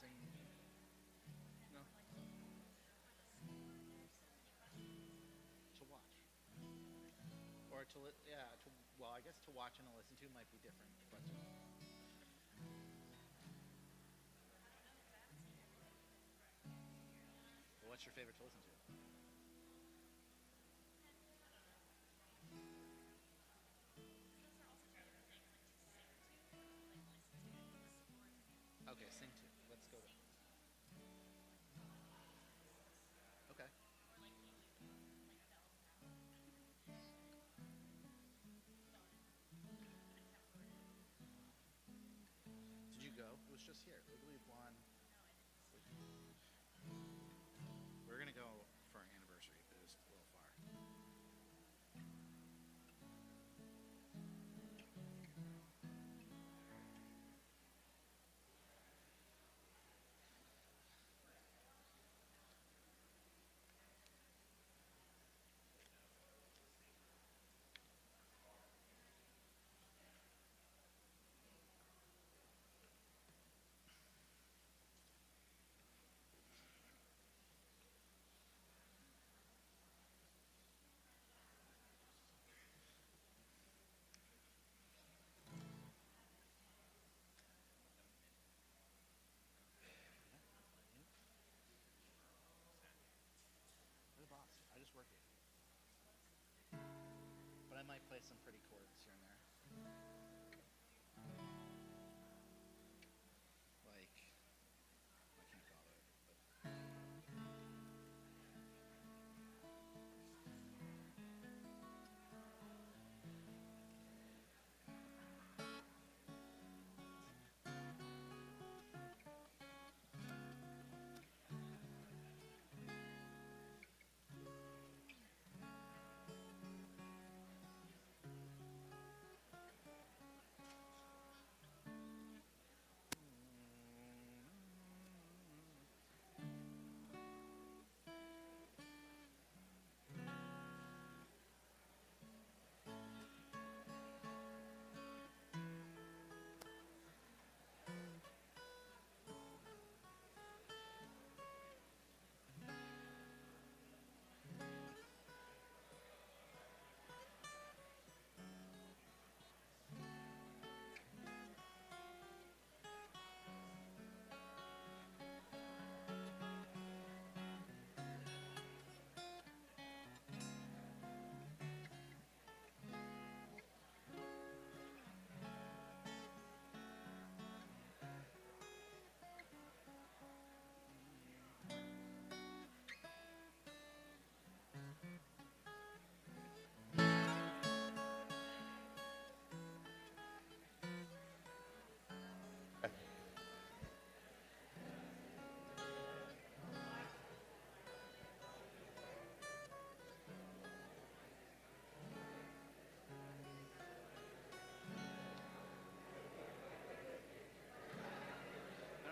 sing? No. To watch, or yeah. Well, I guess to watch and to listen to might be different. But what's your favorite to listen to? Okay, sing to. Let's go to. Okay. Did you go? It was just here. Legally Blonde. We're gonna go for our anniversary, but it's a little far. You're the boss. I just work here, but I might play some pretty chords here and there. Like, I can't call it, but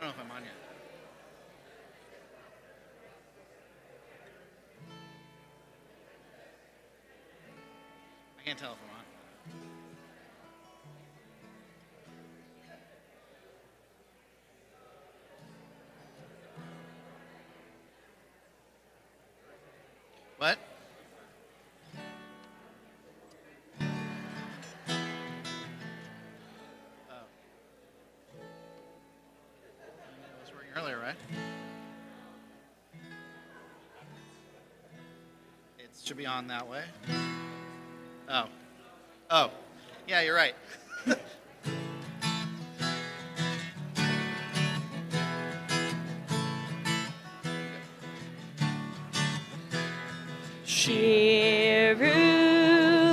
I don't know if I'm on yet. I can't tell if I'm on. What? Oh. I was working earlier, right? It should be on that way. Oh. Oh. Yeah, you're right. Shiru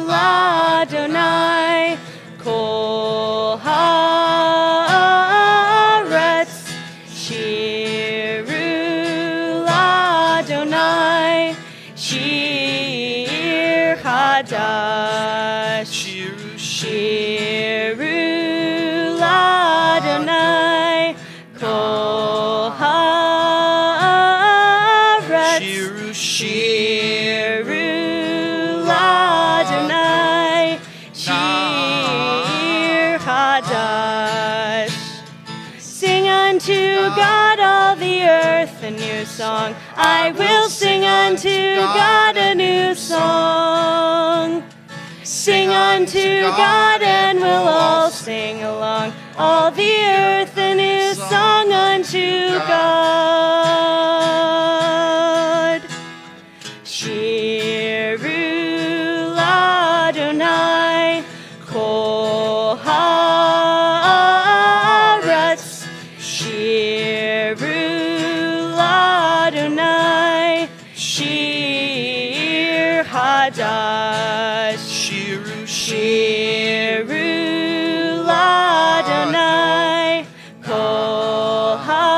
Ladonai Kol Haaretz. Shiru Ladonai Shir Hadash. Shiru Ladonai Kol Haaretz. Shiru Ladonai Shir Hadash. Sing unto God a new song. I will sing unto God a new song. Sing unto God and we'll all sing along. All the earth a new song unto God. Shiru Ladonai Kol Haaretz. Shiru Ladonai Shir Hadash. Shiru Ladonai Kol Haaretz.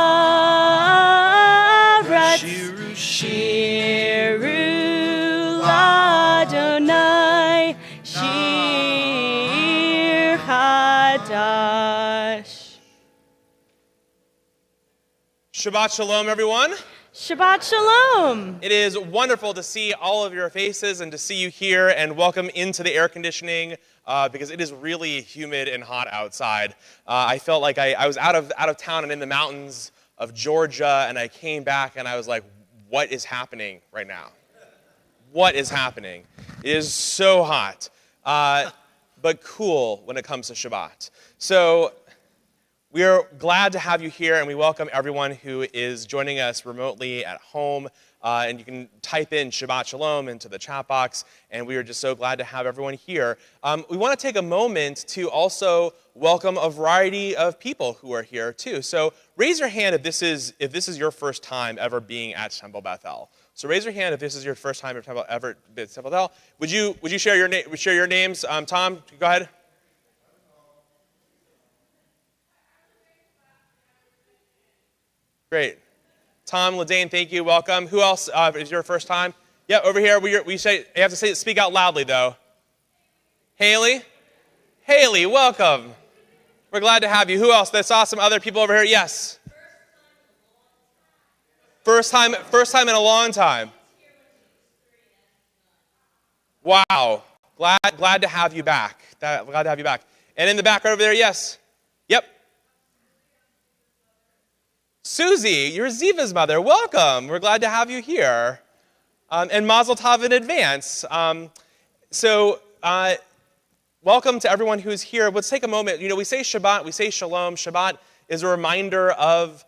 Shiru Ladonai Shir Hadash. Shabbat Shalom, everyone. Shabbat Shalom. It is wonderful to see all of your faces and to see you here, and welcome into the air conditioning because it is really humid and hot outside. I felt like I was out of town and in the mountains of Georgia, and I came back and I was like, what is happening right now? What is happening? It is so hot, but cool when it comes to Shabbat. So we are glad to have you here, and we welcome everyone who is joining us remotely at home. And you can type in Shabbat Shalom into the chat box, and we are just so glad to have everyone here. We want to take a moment to also welcome a variety of people who are here too. So raise your hand if this is your first time ever being at Temple Bethel. So raise your hand if this is your first time ever at Temple Bethel. Would you share your names? Tom, go ahead. Great. Tom, Ladane, thank you. Welcome. Who else is your first time? Yeah, over here. We say you have to speak out loudly though. Haley? Haley, welcome. We're glad to have you. Who else? I saw some other people over here. Yes. First time in a long time. Wow. Glad to have you back. Glad to have you back. And in the back right over there, yes. Yep. Susie, you're Ziva's mother. Welcome. We're glad to have you here. And Mazel Tov in advance. Welcome to everyone who's here. Let's take a moment. We say Shabbat, we say Shalom. Shabbat is a reminder of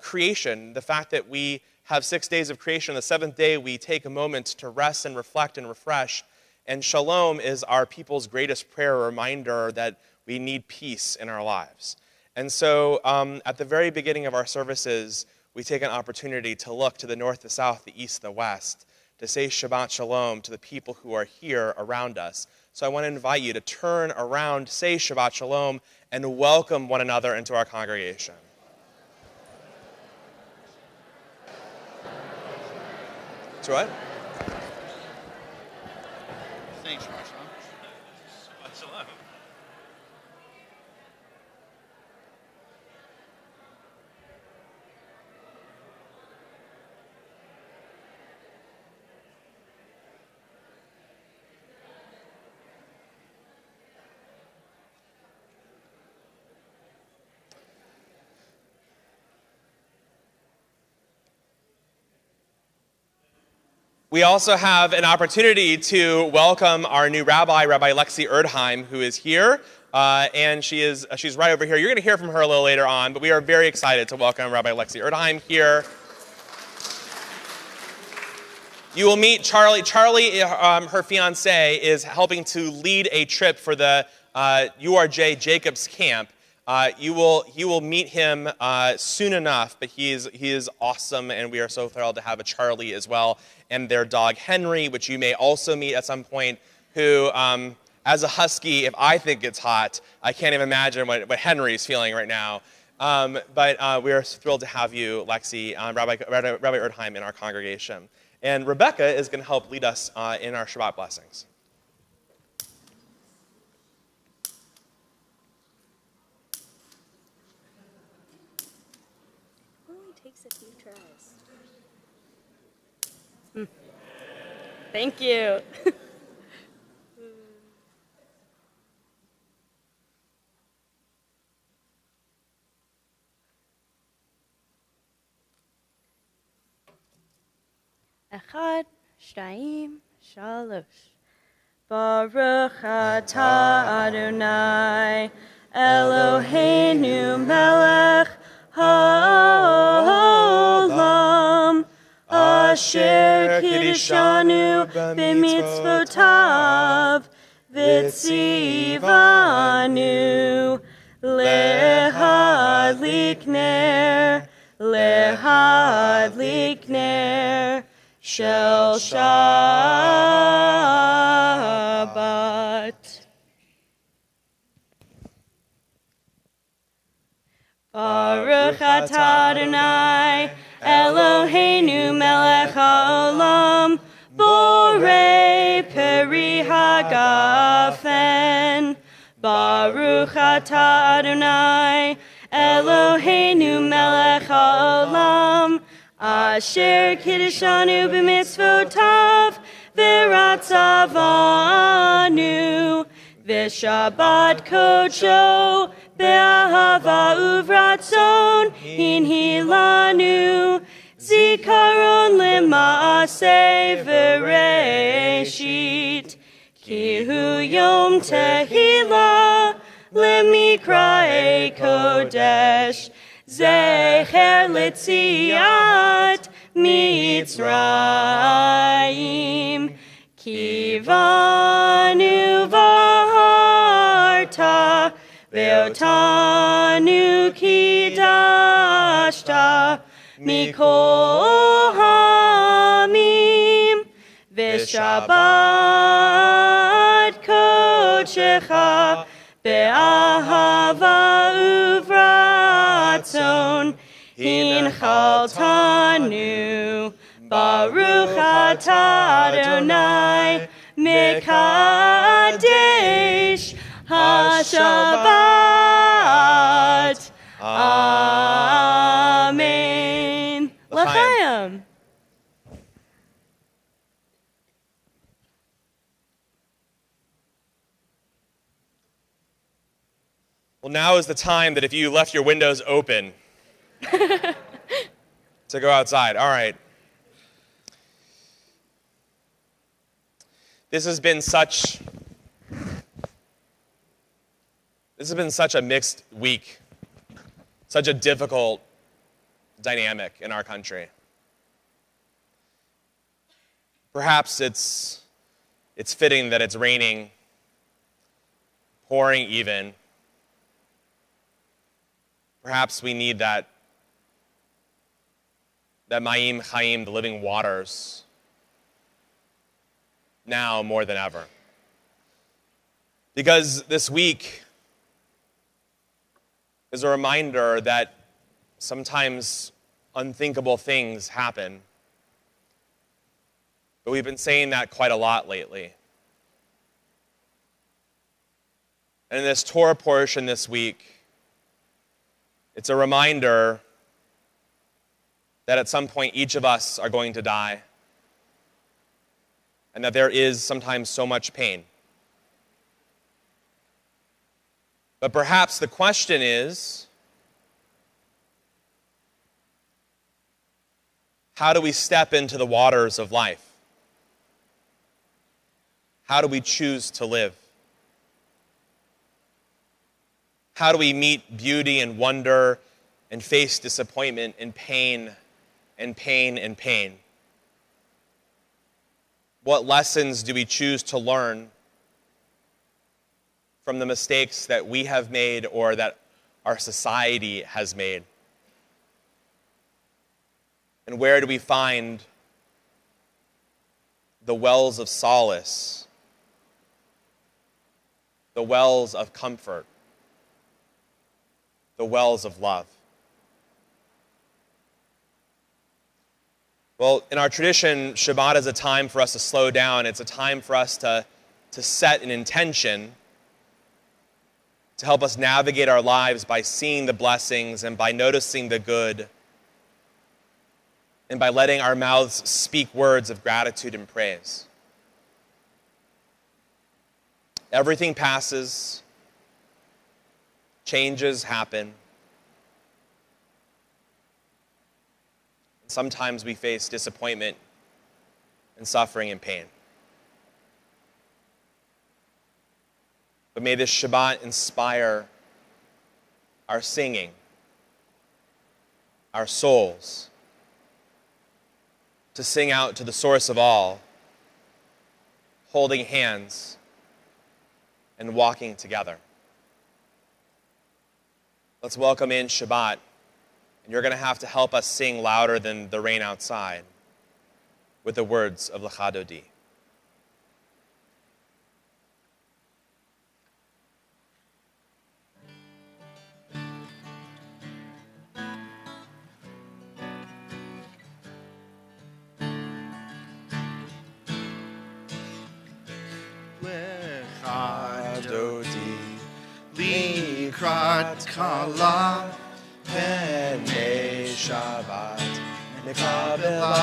creation, the fact that we have 6 days of creation. The seventh day, we take a moment to rest and reflect and refresh. And Shalom is our people's greatest prayer, a reminder that we need peace in our lives. And so at the very beginning of our services, we take an opportunity to look to the north, the south, the east, the west, to say Shabbat Shalom to the people who are here around us. So I want to invite you to turn around, say Shabbat Shalom, and welcome one another into our congregation. So what? Thanks, Shabbat Shalom. Shabbat Shalom. We also have an opportunity to welcome our new rabbi, Rabbi Lexi Erdheim, who is here, and she's right over here. You're going to hear from her a little later on, but we are very excited to welcome Rabbi Lexi Erdheim here. You will meet Charlie. Charlie, her fiance, is helping to lead a trip for the URJ Jacobs camp. You will meet him soon enough, but he is awesome, and we are so thrilled to have a Charlie as well, and their dog Henry, which you may also meet at some point, who, as a husky, if I think it's hot, I can't even imagine what Henry's feeling right now. But we are thrilled to have you, Lexi, Rabbi Erdheim, in our congregation. And Rebecca is going to help lead us in our Shabbat blessings. Only takes a few tries. Thank you. אחד, שתיים, שלוש. Baruch atah Adonai, Eloheinu melech haolam, asher kiddushanu b'mitzvotav, v'tzivanu lehadlik ner shel Shabbat. Baruch atah Adonai, Eloheinu melech haolam, borei peri hagafen. Baruch atah Adonai, Eloheinu melech haolam, asher kiddushanu b'mitzvotav, v'ratzavanu, v'shabbat kodsho, be'ahava uvratzon, hinhilanu, zikaron lema'aseh v'reshit, ki hu yom tehillah, lemikrae kodesh, zecher letziat Mitzrayim, kivanu v'harta, ve'otanu kidashta, mikol hamim, v'shabbat kodshecha, be'ahava uvratzon, hinchaltanu, Baruch atah Adonai, mekadesh HaShabbat. Amen. L'chaim. Well, now is the time that if you left your windows open to go outside. All right. This has been such a mixed week, such a difficult dynamic in our country. Perhaps it's fitting that it's raining, pouring even. Perhaps we need that Ma'im Chaim, the living waters, now more than ever. Because this week is a reminder that sometimes unthinkable things happen. But we've been saying that quite a lot lately. And in this Torah portion this week, it's a reminder that at some point each of us are going to die, and that there is sometimes so much pain. But perhaps the question is, how do we step into the waters of life? How do we choose to live? How do we meet beauty and wonder and face disappointment and pain and pain and pain? What lessons do we choose to learn from the mistakes that we have made or that our society has made? And where do we find the wells of solace, the wells of comfort, the wells of love? Well, in our tradition, Shabbat is a time for us to slow down. It's a time for us to set an intention to help us navigate our lives by seeing the blessings and by noticing the good and by letting our mouths speak words of gratitude and praise. Everything passes. Changes happen. Sometimes we face disappointment and suffering and pain. But may this Shabbat inspire our singing, our souls, to sing out to the source of all, holding hands and walking together. Let's welcome in Shabbat, and you're going to have to help us sing louder than the rain outside with the words of Lecha Dodi. Likrat kala Penei Shabbat Nekabela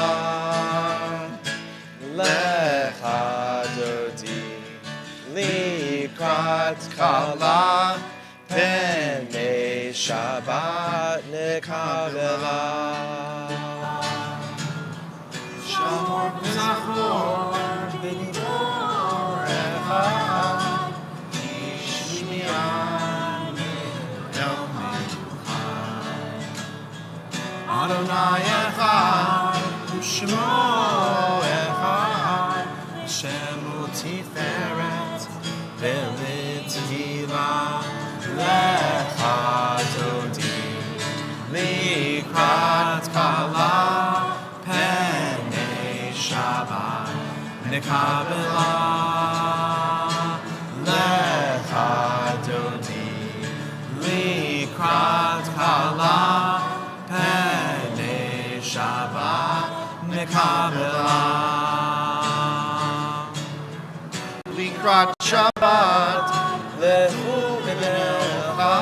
Lecha Dodi Likrat Kala Penei Shabbat Nekabela Shamor Zachor B'nidor Echad Yishmiyan Adonai Echad, U'Shemo Echad, Shemu Tiferet, V'Litgila, Lecha Dodi, Likrat Kala, Penei Shabbat, Nekabela, Lecha Dodi, Likrat Kala, Penei Shabbat Nekabela Likrat Shabbat Lehu B'Melcha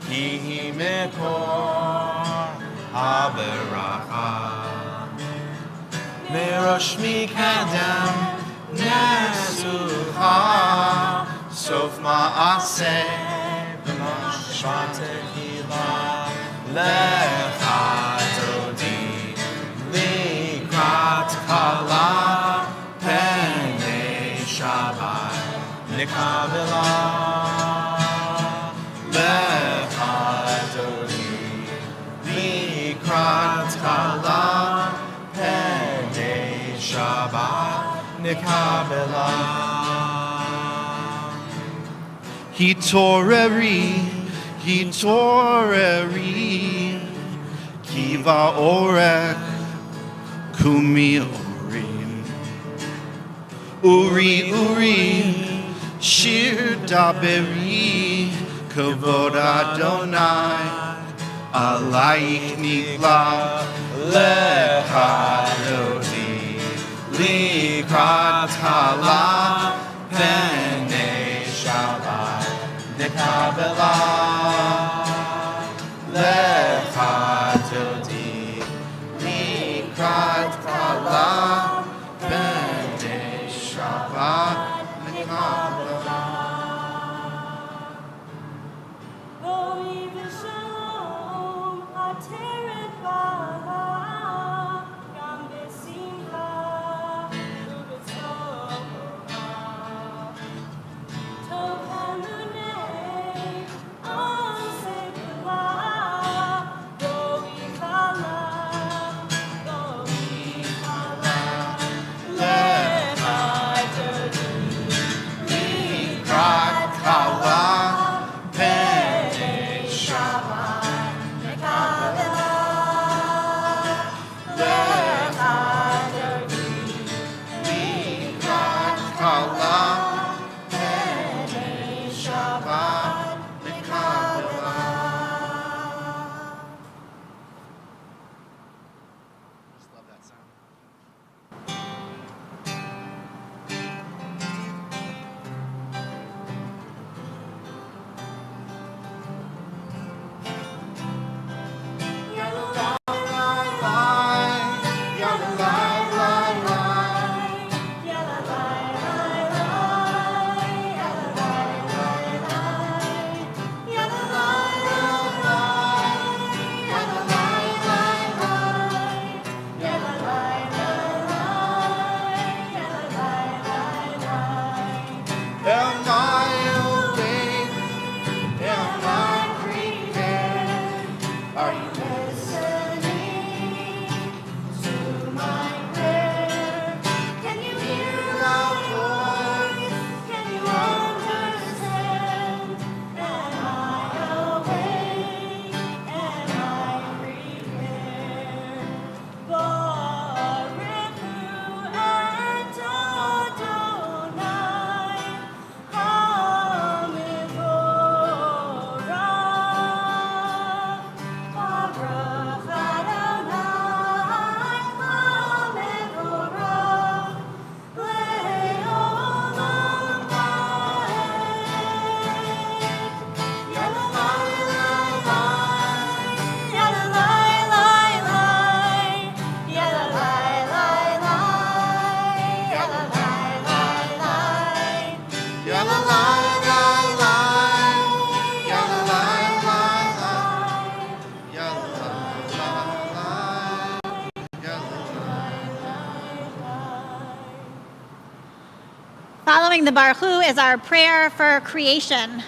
Kihi Mekor HaBeracha Merosh Mikadam Nesucha Sof Ma'aseh B'Mashvat Tehila Lecha Dodi Likrat Kala Penei Shabbat Nekabela Lecha Dodi Likrat Kala Penei Shabbat Nekabela Hitoreri Kiva Orek Kumi Uri Shir Daberi Kavod Adonai Alayich Nigla Lecha Dodi Likrat Kala Penei Shabbat Nekabela Lecha Dodi Likrat Kala Penei Shabbat Nekabela Following the Baruch Hu is our prayer for creation.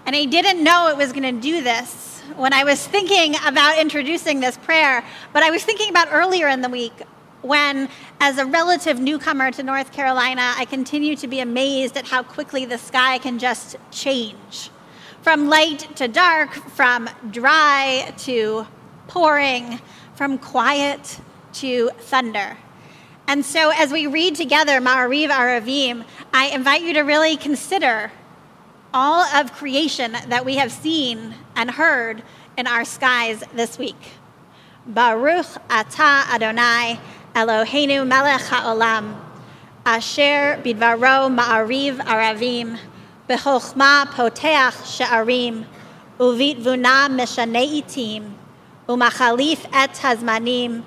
And I didn't know it was going to do this when I was thinking about introducing this prayer, but I was thinking about earlier in the week when, as a relative newcomer to North Carolina, I continue to be amazed at how quickly the sky can just change. From light to dark, from dry to pouring, from quiet to thunder. And so as we read together Ma'ariv Aravim, I invite you to really consider all of creation that we have seen and heard in our skies this week. Baruch atah Adonai Eloheinu melech haolam, asher bidvaro ma'ariv aravim, b'chochma poteach she'arim, uvitvuna mishanei itim, umachalif et hazmanim,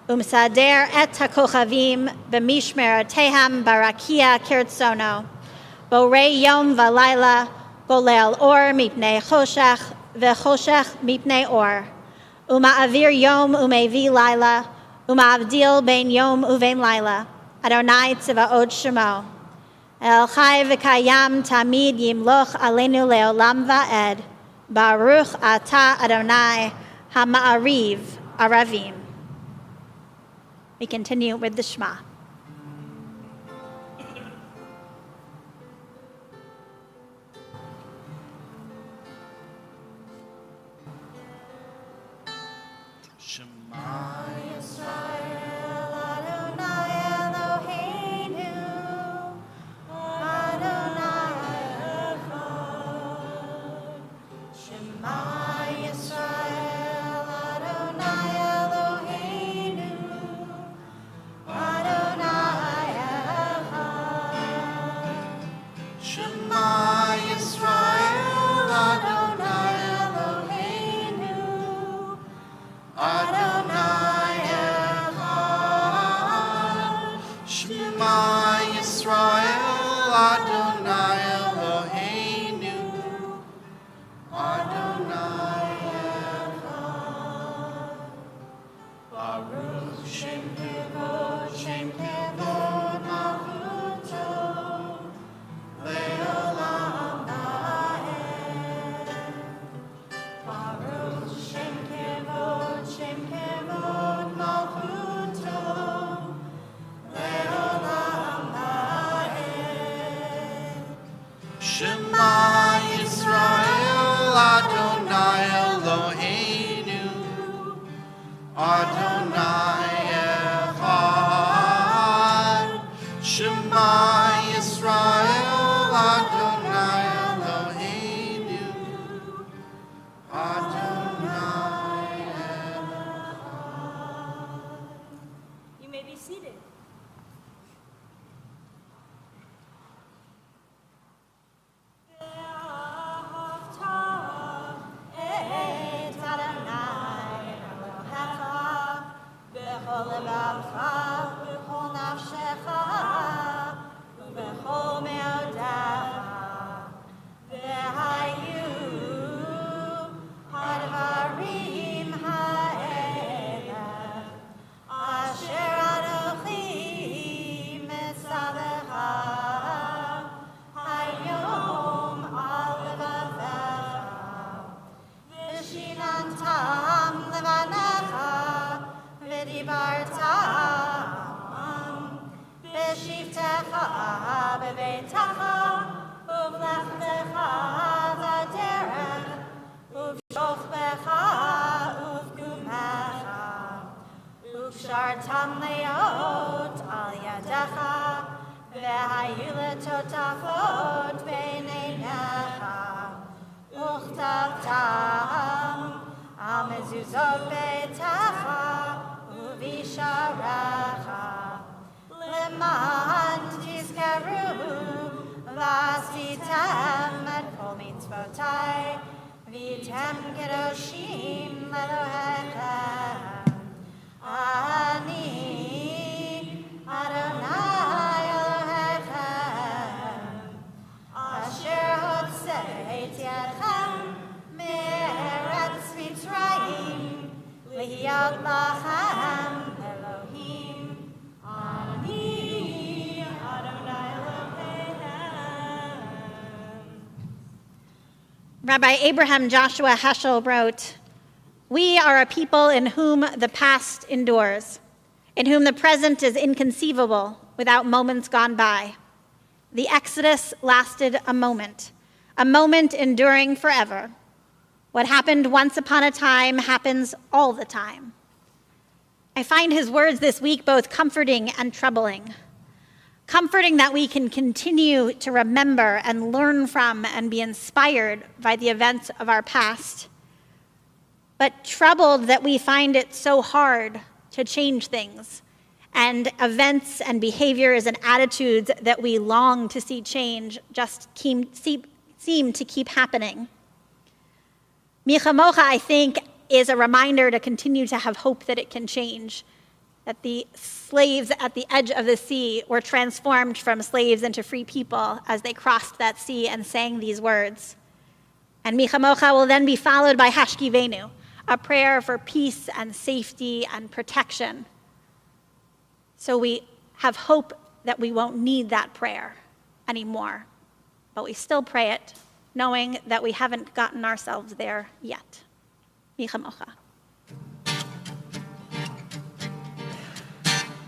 umsader et hakochavim, b'mishmerateham barakia kirtsono, borei yom v'layla, golel or mipnei choshech, v'choshech mipnei or, uma'avir yom umevi layla, uma'avdil ben yom uven layla, Adonai tzvaot shemo. El chai v'kayam tamid yimloch alenu leolam va'ed, Baruch atah Adonai ha'ma'ariv aravim. We continue with the Shema. Shema Yisrael, Adonai Eloheinu, Adonai Echad. Shema Yisrael, Adonai Eloheinu, Adonai Echad. Shema Yisrael, Adonai Eloheinu, Adonai Echad. Shema Yisrael, Adonai Eloheinu, Adonai Echad. Baruch Shem Kevod Malchuto, Leolam Vaed. Baruch Shem Kevod Malchuto, Leolam Vaed. Shema Yisrael, Adonai Eloheinu, Adonai Echad. Shema Yisrael, Adonai Eloheinu, Adonai Echad. You may be seated. Shartam leot al yadecha, ve'hayu letotafot beineinecha, uchtavtam al mezuzot beitecha, uvisharecha, leman tizkaru, v'asitem et kol mitzvotai, v'yitem kedoshim lelohechem. Ani Adonai Elohechem, asher hotzeit yadchem me'eretz Mitzrayim, lihiyot lachem Elohim. Ani Adonai Elohechem. Rabbi Abraham Joshua Heschel wrote, "We are a people in whom the past endures, in whom the present is inconceivable without moments gone by. The Exodus lasted a moment enduring forever. What happened once upon a time happens all the time." I find his words this week both comforting and troubling. Comforting that we can continue to remember and learn from and be inspired by the events of our past, but troubled that we find it so hard to change things and events and behaviors and attitudes that we long to see change just seem to keep happening. Micha Mocha, I think, is a reminder to continue to have hope that it can change, that the slaves at the edge of the sea were transformed from slaves into free people as they crossed that sea and sang these words. And Micha Mocha will then be followed by Hashkivenu, a prayer for peace and safety and protection. So we have hope that we won't need that prayer anymore, but we still pray it, knowing that we haven't gotten ourselves there yet. Micha Mocha.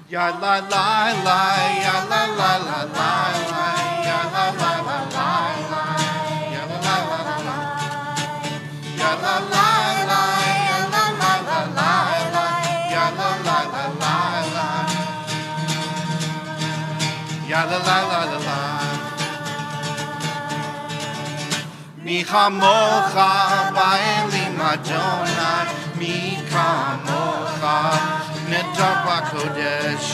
Ya la la la, ya la la la la la, ya la la la la la, ya la la la la, ya la la la, ya la la la la la, ya la la la la la, ya la la la la la. Micha Mocha ba'eli Madonna, Micha Mocha Netava Kodesh,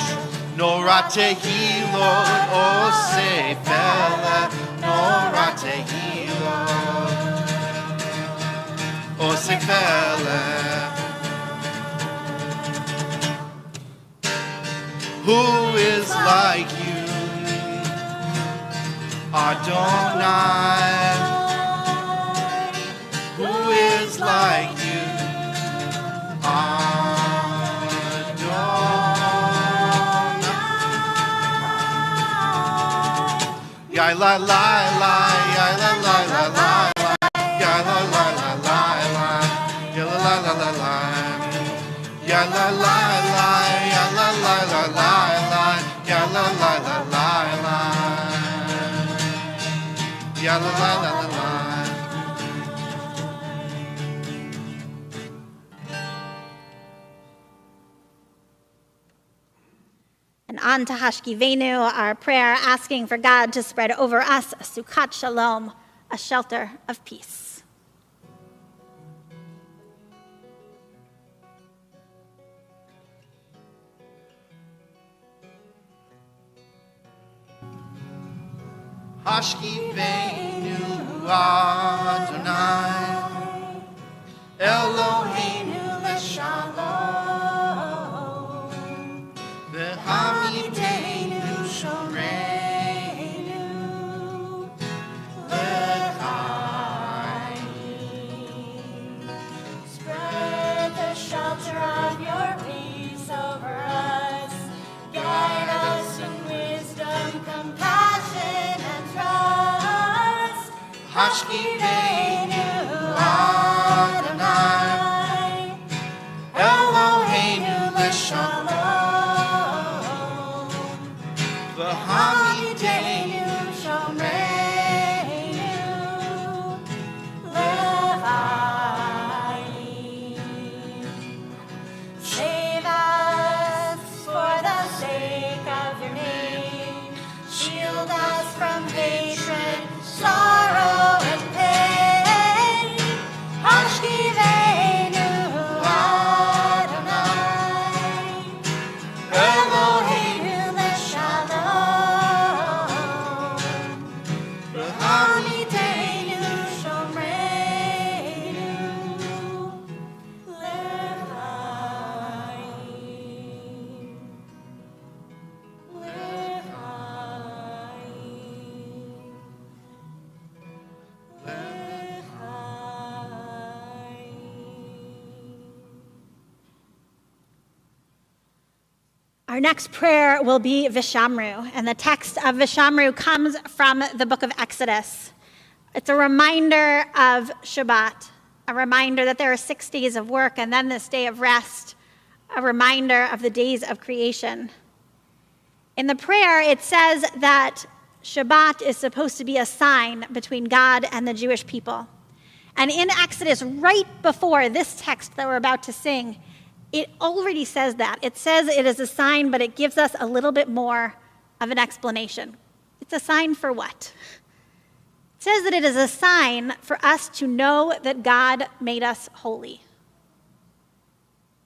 Noratehi Lord, Osefele, Noratehi Lord, Osefele. Who is like you, Adonai? Who is like you, Ya la la la, ya la la la la, ya la la la la la, ya la la la la la, ya la la la, ya la la la la la, ya la la la la la, ya la la la la la. And on to Hashkivenu, our prayer asking for God to spread over us a Sukkot Shalom, a shelter of peace. Hashkivenu Adonai, Eloheinu l'shalom, v'hamidenu shoreinu l'chaim. Spread the shelter of your peace over us. Guide us in wisdom, compassion, and trust. Hashkivenu Adonai, Eloheinu l'shalom, v'hamidenu shoreinu l'chaim. Save us for the sake of your name. Shield us from hatred, sorrow, and pain. Hashkivenu Adonai, Eloheinu l'shalom, v'hamidenu shoreinu l'chaim. Our next prayer will be Vishamru, and the text of Vishamru comes from the book of Exodus. It's a reminder of Shabbat, a reminder that there are 6 days of work and then this day of rest, a reminder of the days of creation. In the prayer, it says that Shabbat is supposed to be a sign between God and the Jewish people. And in Exodus, right before this text that we're about to sing, it already says that. It says it is a sign, but it gives us a little bit more of an explanation. It's a sign for what? It says that it is a sign for us to know that God made us holy.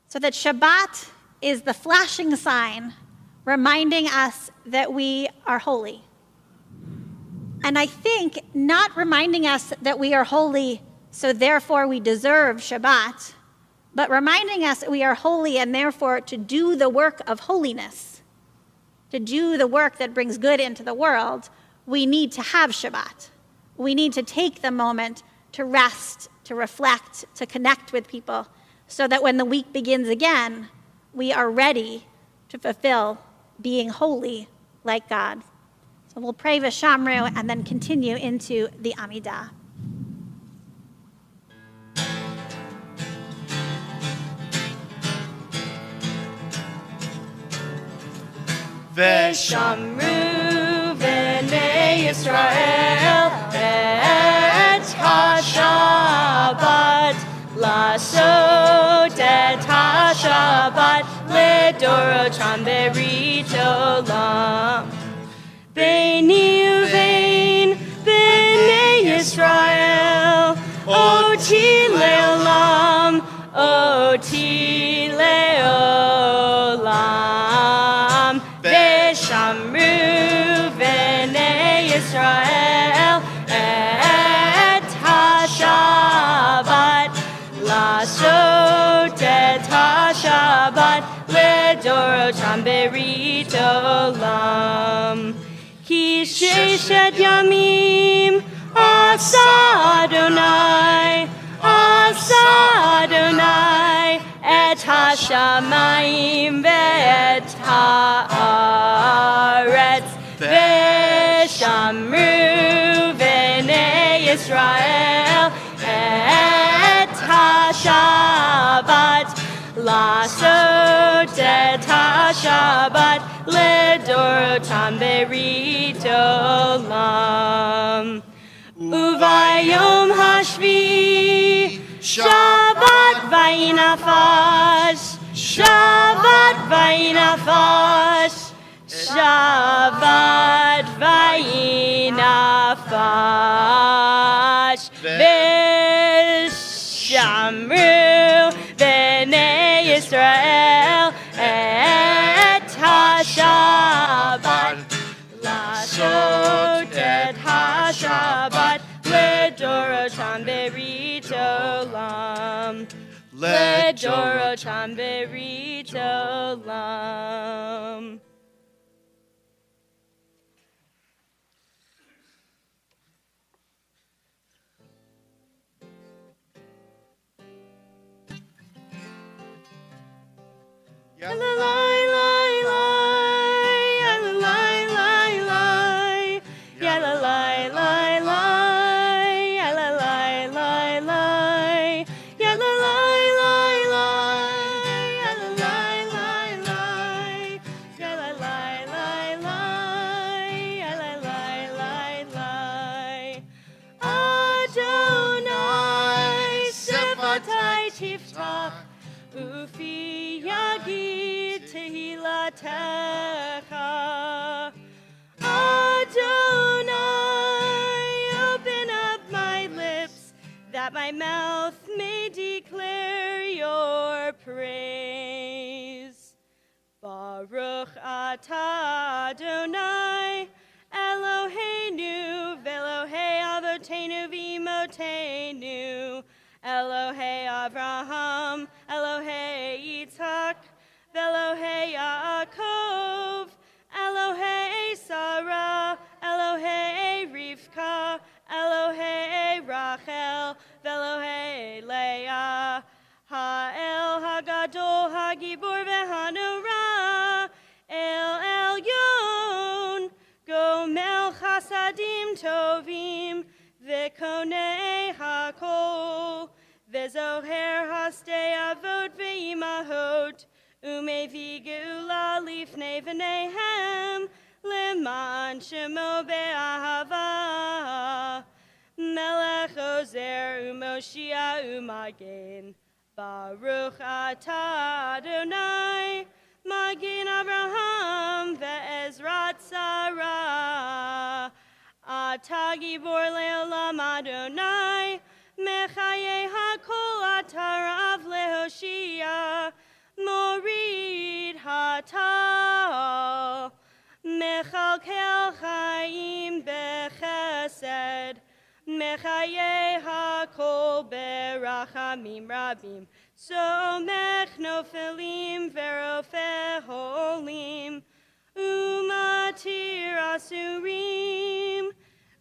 So that Shabbat is the flashing sign reminding us that we are holy. And I think not reminding us that we are holy so therefore we deserve Shabbat, but reminding us that we are holy and therefore to do the work of holiness, to do the work that brings good into the world, we need to have Shabbat. We need to take the moment to rest, to reflect, to connect with people, so that when the week begins again, we are ready to fulfill being holy like God. So we'll pray V'shamru and then continue into the Amidah. V'shamru v'nei Yisrael et ha-Shabbat Lasot et ha-Shabbat Ledorotam berit olam Beini uvein b'nei Yisrael Oti leolam Oti leolam V'shamru v'nei Yisrael et ha-Shabbat Lasot et ha-Shabbat Ledorotam berit olam Ki sheshet yamim asa Adonai et ha-shamayim ve'et ha'aretz V'shamru v'nei Yisrael et ha-Shabbat Lasot et ha-Shabbat Ledorotam berit olam Uvayom hashvi Shabbat vayinafash Shabbat vayinafash Shabbat vayinafash V'shamru v'nei Yisrael et ha-Shabbat Lasot et ha-Shabbat Ledorotam berit olam Ledorotam berit olam Ufi yagid tehilatecha Adonai, open up my lips that my mouth may declare your praise. Baruch atah Adonai Eloheinu v'Elohei avotenu v'imotenu Elohei Avraham, Elohei Yitzhak, Elohei Yaakov, Elohei Sarah, Elohei Rivka, Elohei Rachel, Elohei Leah, Ha'el Hagadol Hagibor v'Hanora, El Elyon, Gomel Chasadim Tovim, Vekone hakol, vezoher haste avot ve'imahot, umevi geula lifnei v'nehem, leman shemo be'ahava, melech ozer umoshia umagen, baruch atah Adonai, Magin Abraham ve'ezrat Sarah. Atah gibor le'olam Adonai, mechaye hakol atah rav lehoshia, morid hatah, mechalkel chaim bechesed, mechaye hakol berachamim rabim, somech nofelim verofe holim, umatir asurim,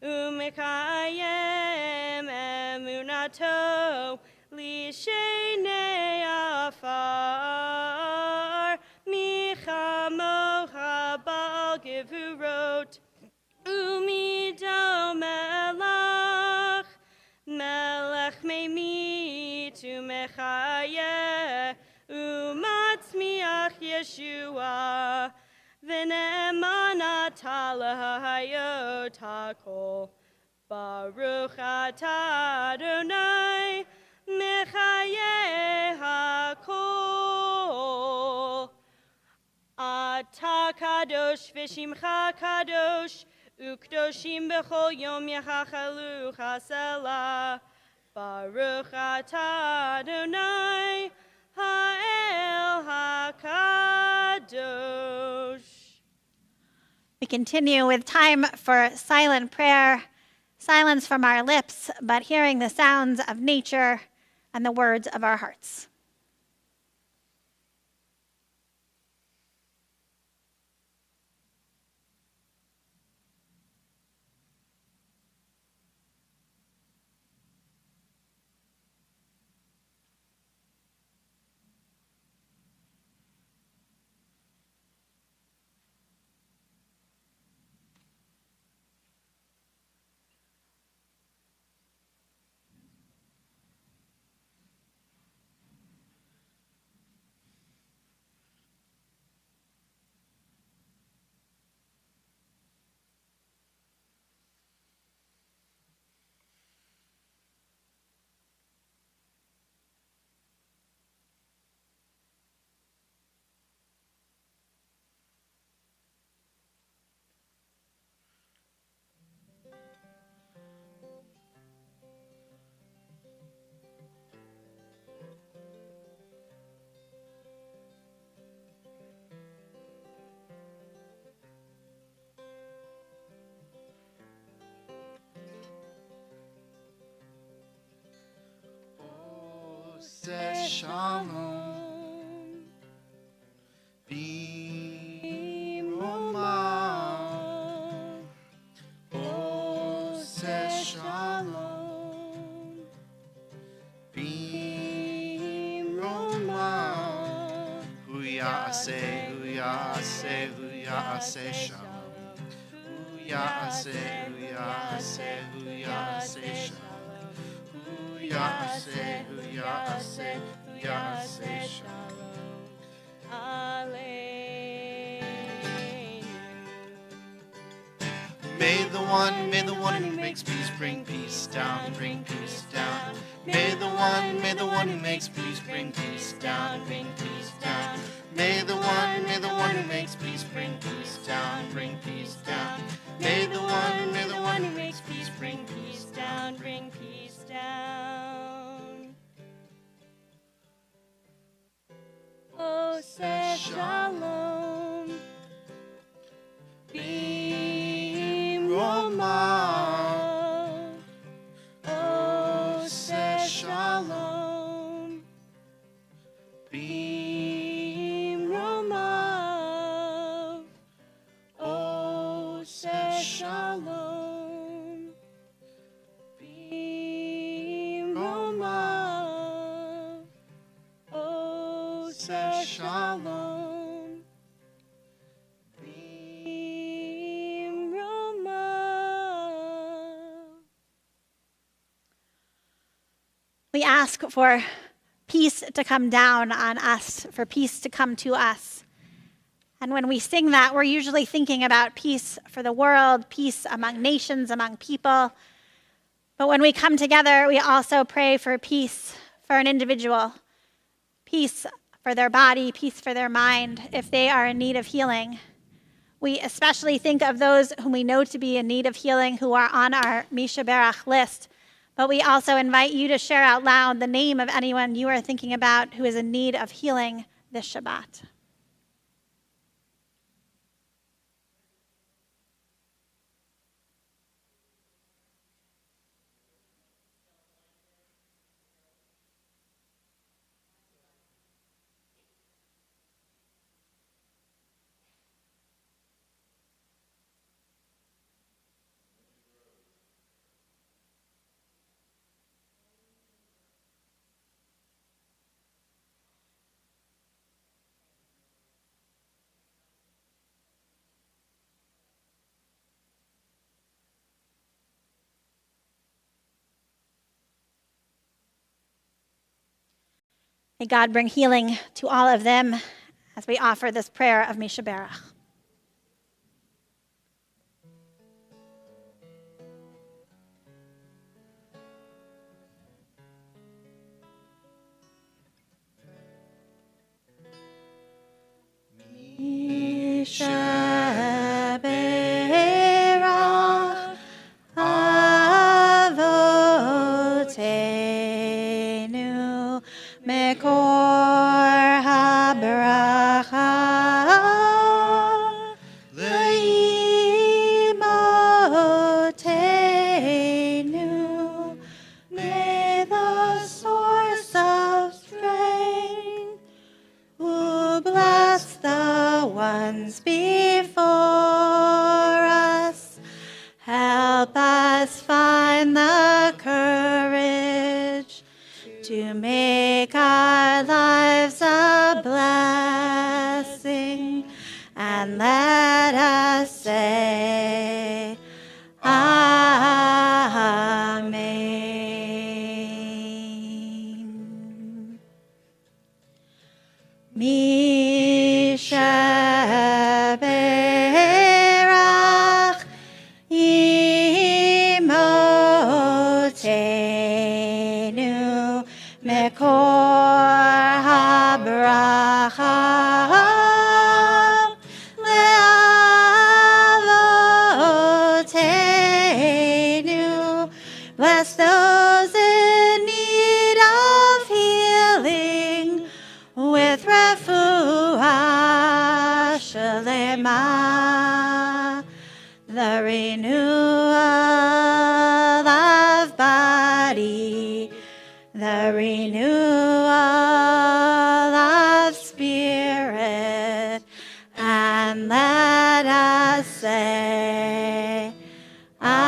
umekayem emunato, lishenei afar, michamocha bal gevurot, umido melach, melech meimit umechayeh, umatzmiach Yeshua, v'ne'eman atah lahayot hakol, baruch atah Adonai, mechayeh hakol. Atah kadosh v'shimcha kadosh, ukdoshim b'chol yom yachachalu chasela, baruch atah Adonai, ha'el hakadosh. We continue with time for silent prayer, silence from our lips, but hearing the sounds of nature and the words of our hearts. Say shalom, b'roma. Oh, say shalom, b'roma. Hu ya'aseh shalom. Hu ya'aseh shalom. Yaseh shalom. Alleluia. May the one who makes peace bring peace down, bring peace down. May the one who makes peace bring peace down, bring peace down. May the one who makes peace bring peace down, bring peace down. May the one who makes peace bring peace down, bring peace down. Oh, say shalom, b'roma. Oh, say shalom, b'roma. Oh, say shalom, b'roma. Oh, say shalom, b'roma. We ask for peace to come down on us, for peace to come to us. And when we sing that, we're usually thinking about peace for the world, peace among nations, among people. But when we come together, we also pray for peace for an individual, peace for their body, peace for their mind, if they are in need of healing. We especially think of those whom we know to be in need of healing who are on our Mishaberach list. But we also invite you to share out loud the name of anyone you are thinking about who is in need of healing this Shabbat. May God bring healing to all of them as we offer this prayer of Mishaberach. Mishaberach avotenu mekor habracha leimotenu. May the source of strength who bless the ones before us, help us find the courage to make our lives a blessing, and let us say, Amen. Mishaberach imotenu mekor habracha leavotenu. Bless those in need of healing with refuah shalema, the renewal of body, the renewal of spirit, and let us say, Amen.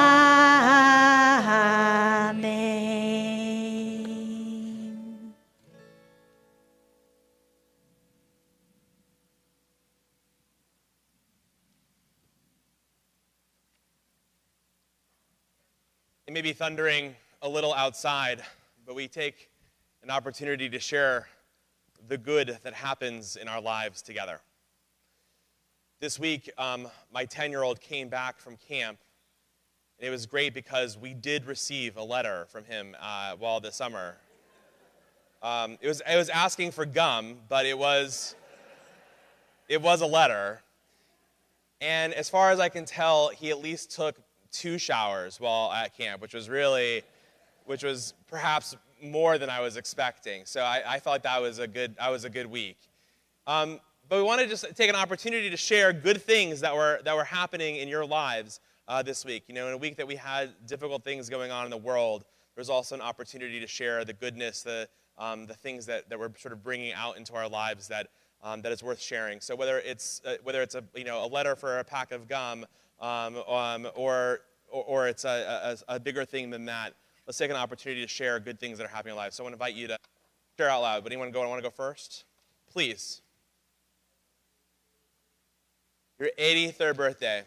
It may be thundering a little outside, but we take an opportunity to share the good that happens in our lives together. This week, my 10-year-old came back from camp, and it was great because we did receive a letter from him while this summer. It was asking for gum, but it was a letter. And as far as I can tell, he at least took 2 showers while at camp, which was perhaps more than I was expecting. So I felt like that was a good week. But we want to just take an opportunity to share good things that were happening in your lives this week. You know, in a week that we had difficult things going on in the world, there's also an opportunity to share the goodness, the things that we're sort of bringing out into our lives that is worth sharing. So whether it's a letter for a pack of gum, or it's a bigger thing than that, let's take an opportunity to share good things that are happening in life. So I want to invite you to share out loud. But anyone want to go first? Please. Your 83rd birthday.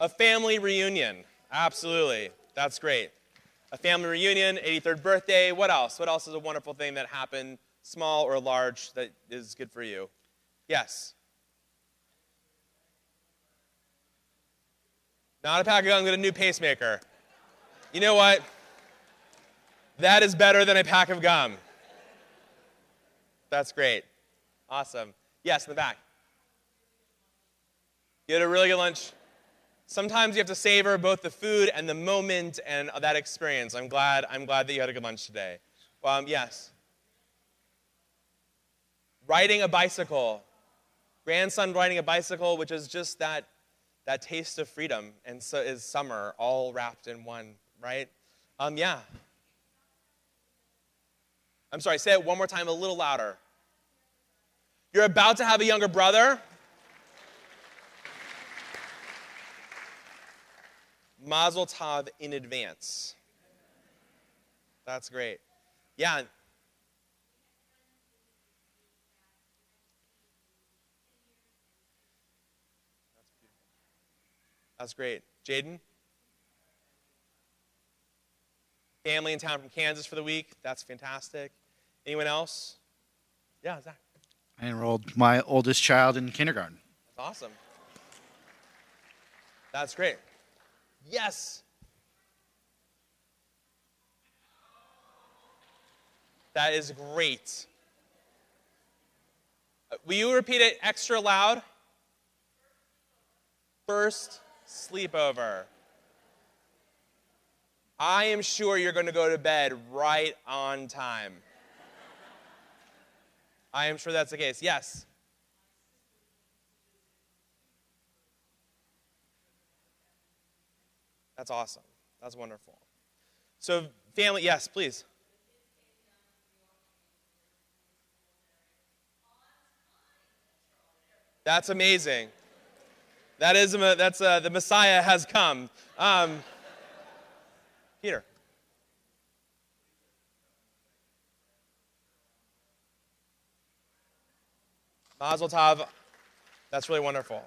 A family reunion. Absolutely. That's great. A family reunion, 83rd birthday. What else? What else is a wonderful thing that happened, small or large, that is good for you? Yes. Not a pack of gum, but a new pacemaker. You know what? That is better than a pack of gum. That's great. Awesome. Yes, in the back. You had a really good lunch. Sometimes you have to savor both the food and the moment and that experience. I'm glad that you had a good lunch today. Yes. Riding a bicycle. Grandson riding a bicycle, which is just that taste of freedom, and so is summer, all wrapped in one, right? Yeah. I'm sorry, say it one more time, a little louder. You're about to have a younger brother. Mazel tov in advance. That's great. Yeah. That's great. Jaden? Family in town from Kansas for the week. That's fantastic. Anyone else? Yeah, Zach. I enrolled my oldest child in kindergarten. That's awesome. That's great. Yes. That is great. Will you repeat it extra loud? First sleepover. I am sure you're going to go to bed right on time. I am sure that's the case. Yes. That's awesome. That's wonderful. So, family, yes, please. That's amazing. That's the Messiah has come. Peter. Mazel tov. That's really wonderful.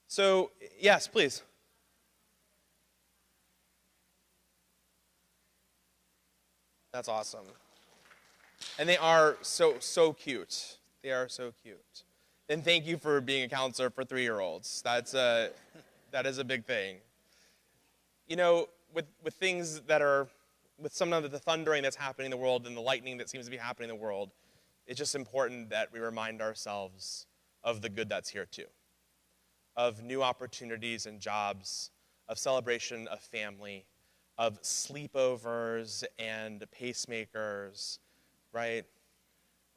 So, yes, please. That's awesome. And they are so cute. They are so cute. And thank you for being a counselor for 3-year-olds. That is a big thing. You know, with things that are, with some of the thundering that's happening in the world and the lightning that seems to be happening in the world, it's just important that we remind ourselves of the good that's here too. Of new opportunities and jobs, of celebration of family, of sleepovers and pacemakers, right?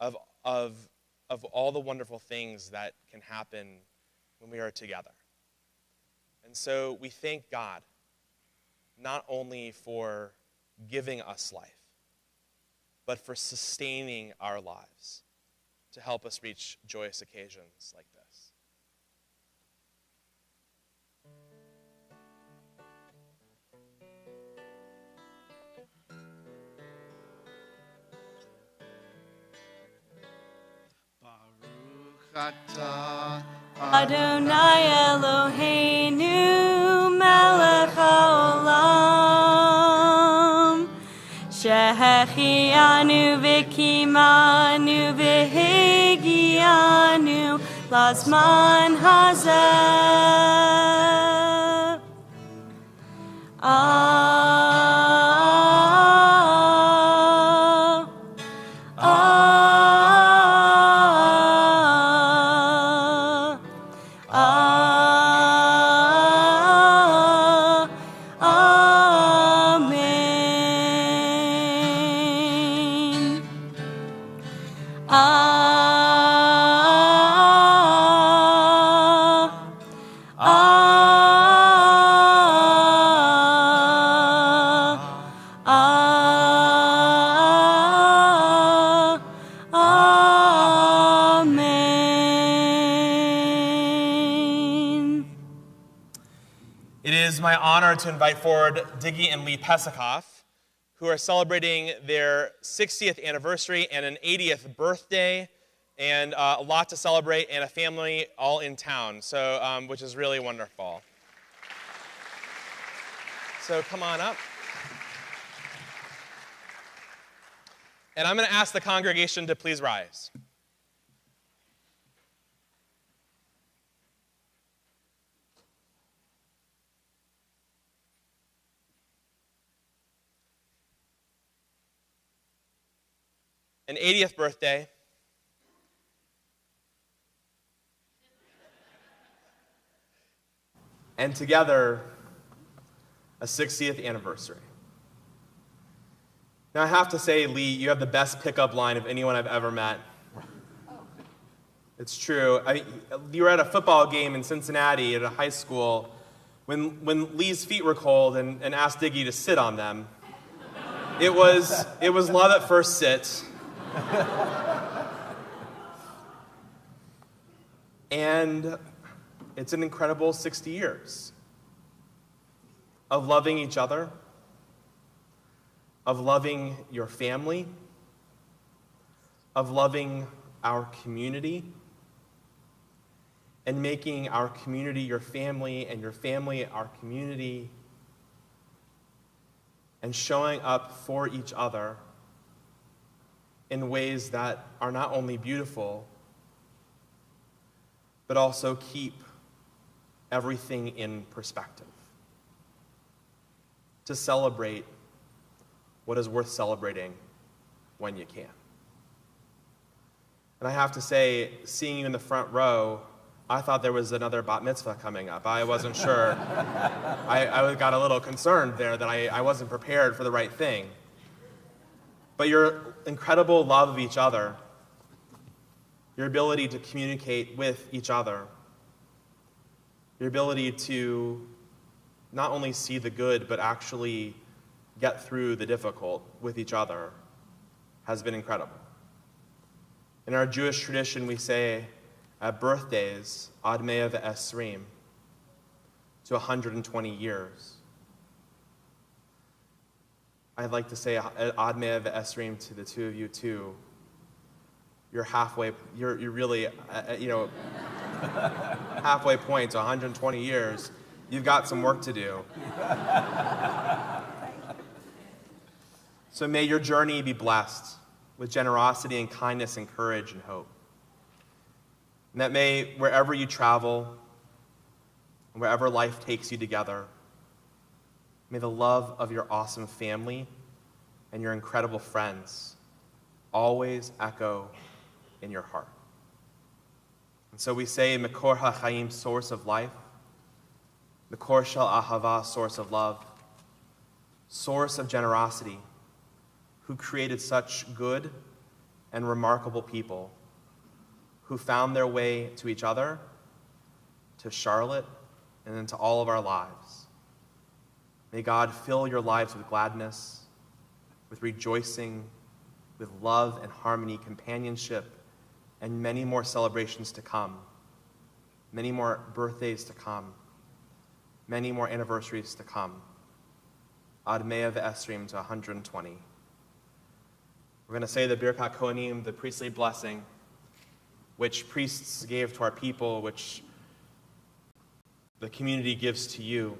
Of all the wonderful things that can happen when we are together. And so we thank God, not only for giving us life, but for sustaining our lives to help us reach joyous occasions like this. Baruch atah Adonai Eloheinu melech haolam shehechianu v'kimanu v'higianu lazman hazeh. To invite forward Diggy and Lee Pesikoff, who are celebrating their 60th anniversary and an 80th birthday, and a lot to celebrate, and a family all in town, so which is really wonderful. So come on up. And I'm going to ask the congregation to please rise. An 80th birthday. And together, a 60th anniversary. Now, I have to say, Lee, you have the best pickup line of anyone I've ever met. It's true. You were at a football game in Cincinnati at a high school when Lee's feet were cold and asked Diggy to sit on them. It was love at first sit. And it's an incredible 60 years of loving each other, of loving your family, of loving our community, and making our community your family and your family our community, and showing up for each other in ways that are not only beautiful, but also keep everything in perspective. To celebrate what is worth celebrating when you can. And I have to say, seeing you in the front row, I thought there was another bat mitzvah coming up. I wasn't sure. I got a little concerned there that I wasn't prepared for the right thing. But your incredible love of each other, your ability to communicate with each other, your ability to not only see the good, but actually get through the difficult with each other has been incredible. In our Jewish tradition, we say at birthdays, Ad 120, to 120 years. I'd like to say Ad 120 to the two of you too. You're halfway, you're really, halfway point to 120 years. You've got some work to do. So may your journey be blessed with generosity and kindness and courage and hope. And that may, wherever you travel, wherever life takes you together, may the love of your awesome family and your incredible friends always echo in your heart. And so we say, Mekor HaChaim, source of life, Mekor Shel Ahava, source of love, source of generosity, who created such good and remarkable people who found their way to each other, to Charlotte, and into all of our lives. May God fill your lives with gladness, with rejoicing, with love and harmony, companionship, and many more celebrations to come, many more birthdays to come, many more anniversaries to come. Ad 120 to 120. We're going to say the Birkat Kohanim, the priestly blessing, which priests gave to our people, which the community gives to you.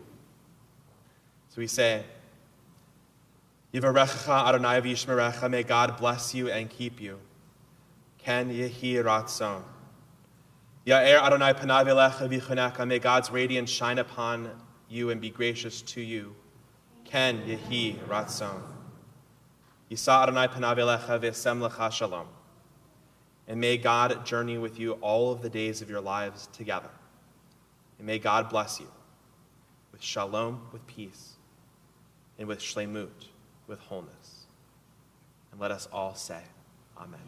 So we say, Yivarechecha Adonai v'yishmerecha, may God bless you and keep you. Ken yehi ratzon. Ya'er Adonai panav elecha v'chunecha, may God's radiance shine upon you and be gracious to you. Ken yehi ratzon. Yisa Adonai panav elecha v'esem lecha shalom. And may God journey with you all of the days of your lives together. And may God bless you with shalom, with peace, and with shlemut, with wholeness. And let us all say, Amen.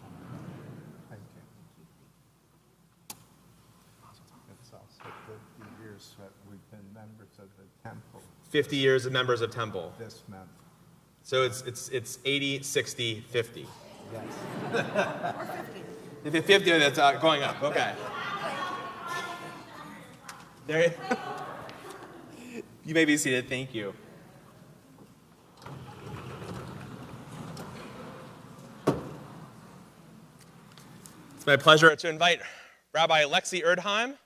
Thank you. It's also 50 years that we've been members of the temple 50 years of members of Temple. this month. So it's 80, 60, 50. Yes. If it's 50, that's going up. Okay. There. You may be seated. Thank you. It's my pleasure to invite Rabbi Lexi Erdheim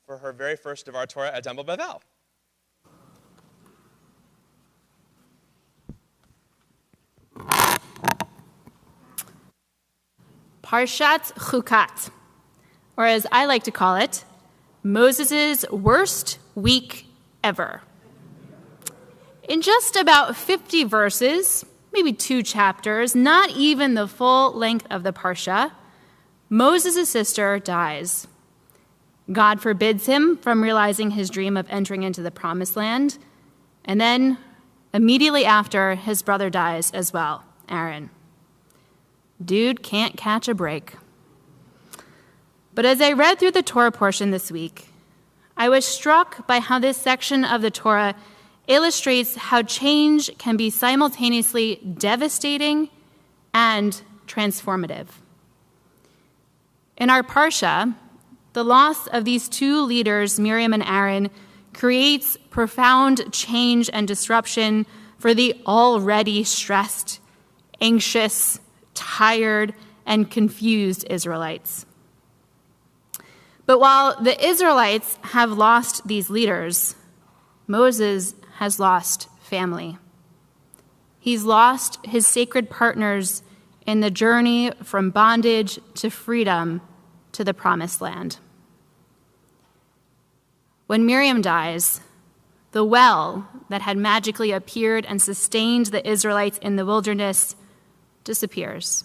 for her very first Devar Torah at Temple Bethel. Parshat Chukat, or as I like to call it, Moses' worst week ever. In just about 50 verses, maybe 2 chapters, not even the full length of the Parsha, Moses' sister dies. God forbids him from realizing his dream of entering into the promised land, and then immediately after, his brother dies as well, Aaron. Dude can't catch a break. But as I read through the Torah portion this week, I was struck by how this section of the Torah illustrates how change can be simultaneously devastating and transformative. In our Parsha, the loss of these 2 leaders, Miriam and Aaron, creates profound change and disruption for the already stressed, anxious, tired, and confused Israelites. But while the Israelites have lost these leaders, Moses has lost family. He's lost his sacred partners in the journey from bondage to freedom to the promised land. When Miriam dies, the well that had magically appeared and sustained the Israelites in the wilderness disappears.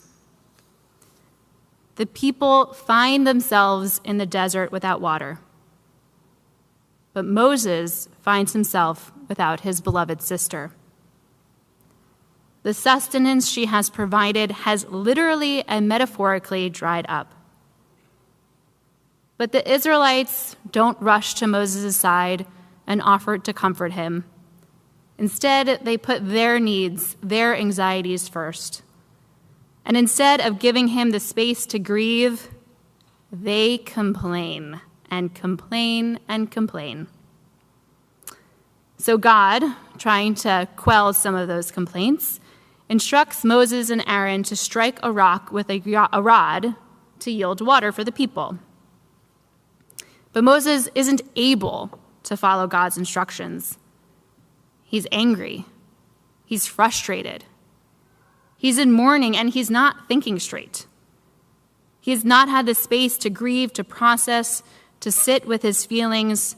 The people find themselves in the desert without water. But Moses finds himself without his beloved sister. The sustenance she has provided has literally and metaphorically dried up. But the Israelites don't rush to Moses' side and offer to comfort him. Instead, they put their needs, their anxieties first. And instead of giving him the space to grieve, they complain and complain and complain. So God, trying to quell some of those complaints, instructs Moses and Aaron to strike a rock with a rod to yield water for the people. But Moses isn't able to follow God's instructions. He's angry. He's frustrated. He's in mourning, and he's not thinking straight. He has not had the space to grieve, to process, to sit with his feelings,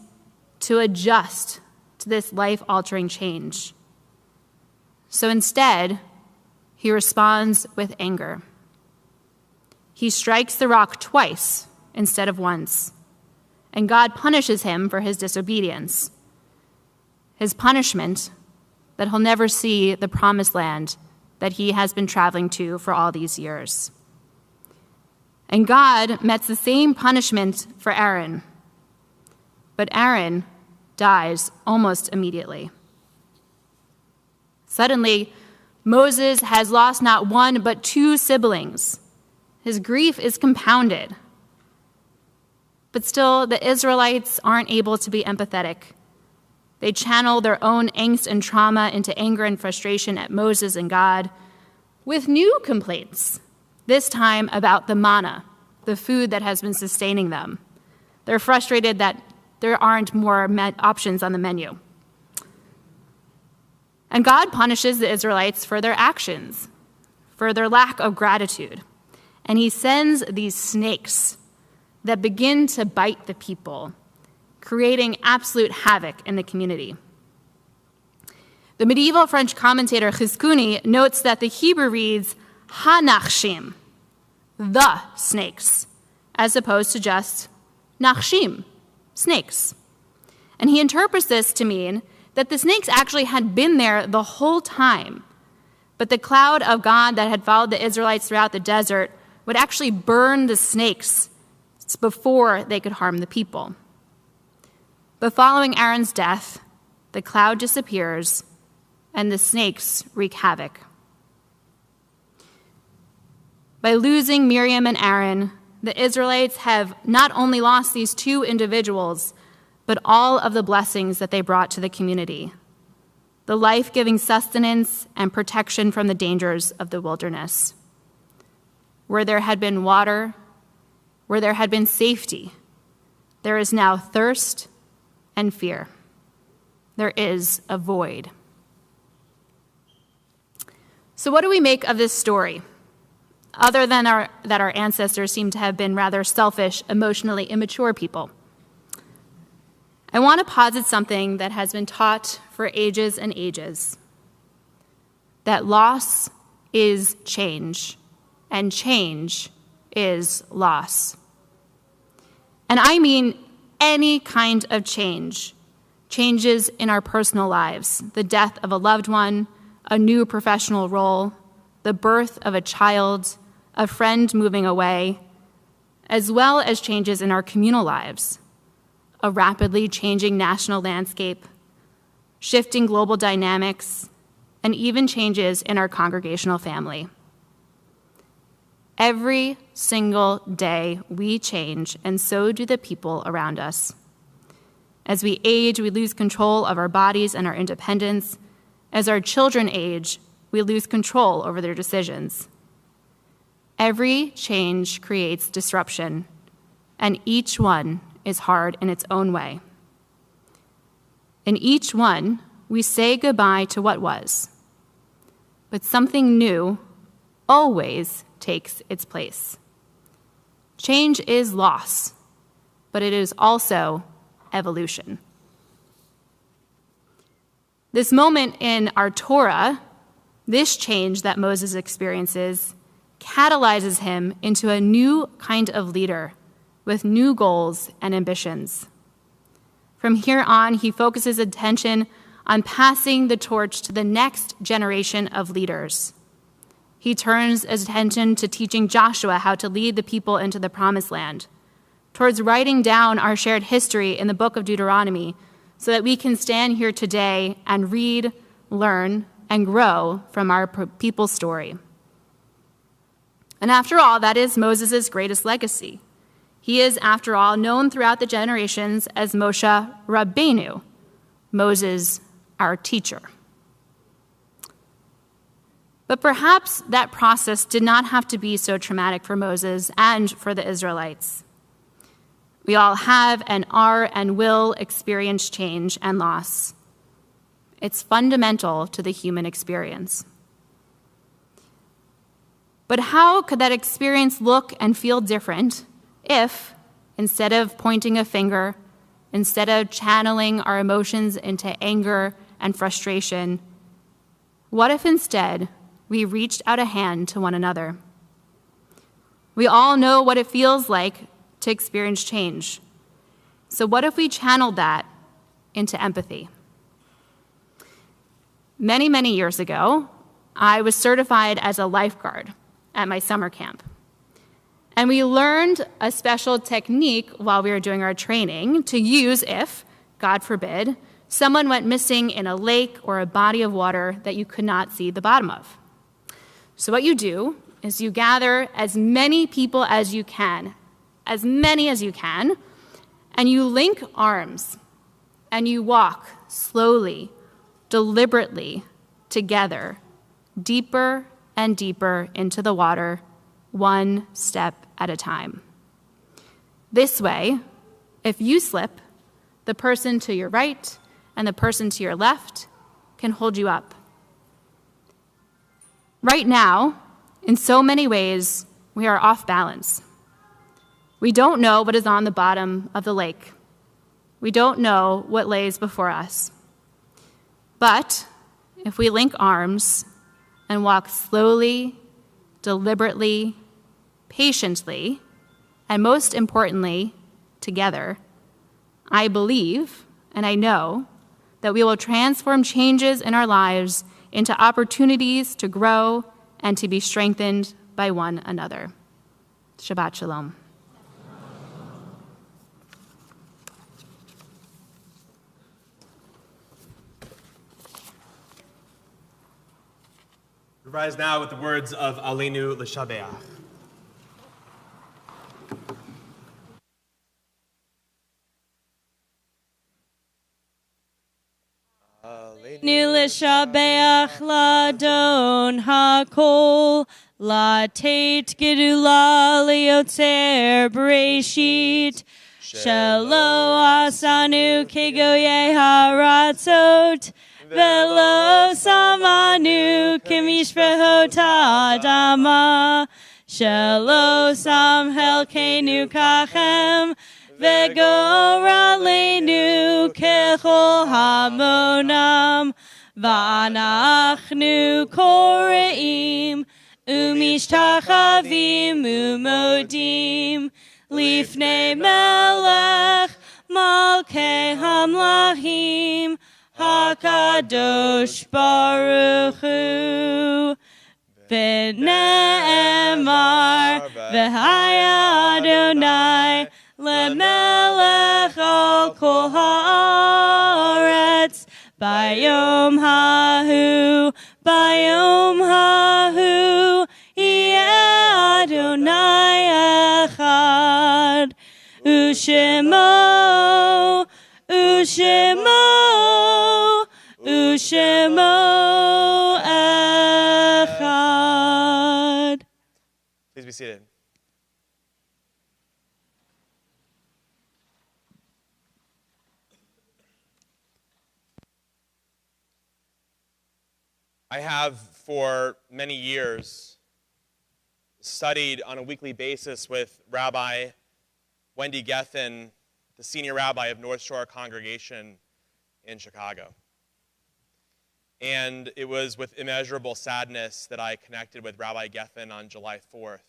to adjust to this life-altering change. So instead, he responds with anger. He strikes the rock twice instead of once, and God punishes him for his disobedience. His punishment, that he'll never see the promised land that he has been traveling to for all these years. And God meets the same punishment for Aaron. But Aaron dies almost immediately. Suddenly, Moses has lost not 1 but 2 siblings. His grief is compounded. But still, the Israelites aren't able to be empathetic. They channel their own angst and trauma into anger and frustration at Moses and God with new complaints, this time about the manna, the food that has been sustaining them. They're frustrated that there aren't more options on the menu. And God punishes the Israelites for their actions, for their lack of gratitude. And he sends these snakes that begin to bite the people, creating absolute havoc in the community. The medieval French commentator Chizkuni notes that the Hebrew reads ha-nachshim, the snakes, as opposed to just nachshim, snakes. And he interprets this to mean that the snakes actually had been there the whole time, but the cloud of God that had followed the Israelites throughout the desert would actually burn the snakes before they could harm the people. But following Aaron's death, the cloud disappears and the snakes wreak havoc. By losing Miriam and Aaron, the Israelites have not only lost these 2 individuals, but all of the blessings that they brought to the community, the life-giving sustenance and protection from the dangers of the wilderness. Where there had been water, where there had been safety, there is now thirst and fear. There is a void. So what do we make of this story? other than that our ancestors seem to have been rather selfish, emotionally immature people. I want to posit something that has been taught for ages and ages, that loss is change, and change is loss. And I mean any kind of change, changes in our personal lives, the death of a loved one, a new professional role, the birth of a child, a friend moving away, as well as changes in our communal lives, a rapidly changing national landscape, shifting global dynamics, and even changes in our congregational family. Every single day we change, and so do the people around us. As we age, we lose control of our bodies and our independence. As our children age, we lose control over their decisions. Every change creates disruption, and each one is hard in its own way. In each one, we say goodbye to what was, but something new always takes its place. Change is loss, but it is also evolution. This moment in our Torah, this change that Moses experiences, catalyzes him into a new kind of leader with new goals and ambitions. From here on, he focuses attention on passing the torch to the next generation of leaders. He turns his attention to teaching Joshua how to lead the people into the promised land, towards writing down our shared history in the book of Deuteronomy so that we can stand here today and read, learn, and grow from our people's story. And after all, that is Moses' greatest legacy. He is, after all, known throughout the generations as Moshe Rabbeinu, Moses, our teacher. But perhaps that process did not have to be so traumatic for Moses and for the Israelites. We all have and are and will experience change and loss. It's fundamental to the human experience. But how could that experience look and feel different if, instead of pointing a finger, instead of channeling our emotions into anger and frustration, what if instead we reached out a hand to one another? We all know what it feels like to experience change. So what if we channeled that into empathy? Many, many years ago, I was certified as a lifeguard at my summer camp. And we learned a special technique while we were doing our training to use if, God forbid, someone went missing in a lake or a body of water that you could not see the bottom of. So what you do is you gather as many people as you can, as many as you can, and you link arms, and you walk slowly, deliberately, together, deeper and deeper into the water, one step at a time. This way, if you slip, the person to your right and the person to your left can hold you up. Right now, in so many ways, we are off balance. We don't know what is on the bottom of the lake. We don't know what lays before us. But if we link arms and walk slowly, deliberately, patiently, and most importantly, together, I believe and I know that we will transform changes in our lives into opportunities to grow and to be strengthened by one another. Shabbat Shalom. We rise now with the words of Aleinu L'Shabeach. Nu l'shabeach l'adon hakol, latet gedula liotzer bereshit, shelo asanu kegoye haratzot, velo samanu kemishpehot adama, Shelo samhel kenu kachem, Vegoralenu kechol hamonam, Va'anachnu koreim, Umishtachavim umodim, Lifnei melech, Malkei hamlachim, HaKadosh Baruch Hu. V'ne'emar, V'haya Adonai, Lemelech al kol haaretz, Bayom hahu, Yeh Adonai echad, Ushemo echad. Please be seated. I have for many years studied on a weekly basis with Rabbi Wendy Gethin, the senior rabbi of North Shore Congregation in Chicago. And it was with immeasurable sadness that I connected with Rabbi Gethin on July 4th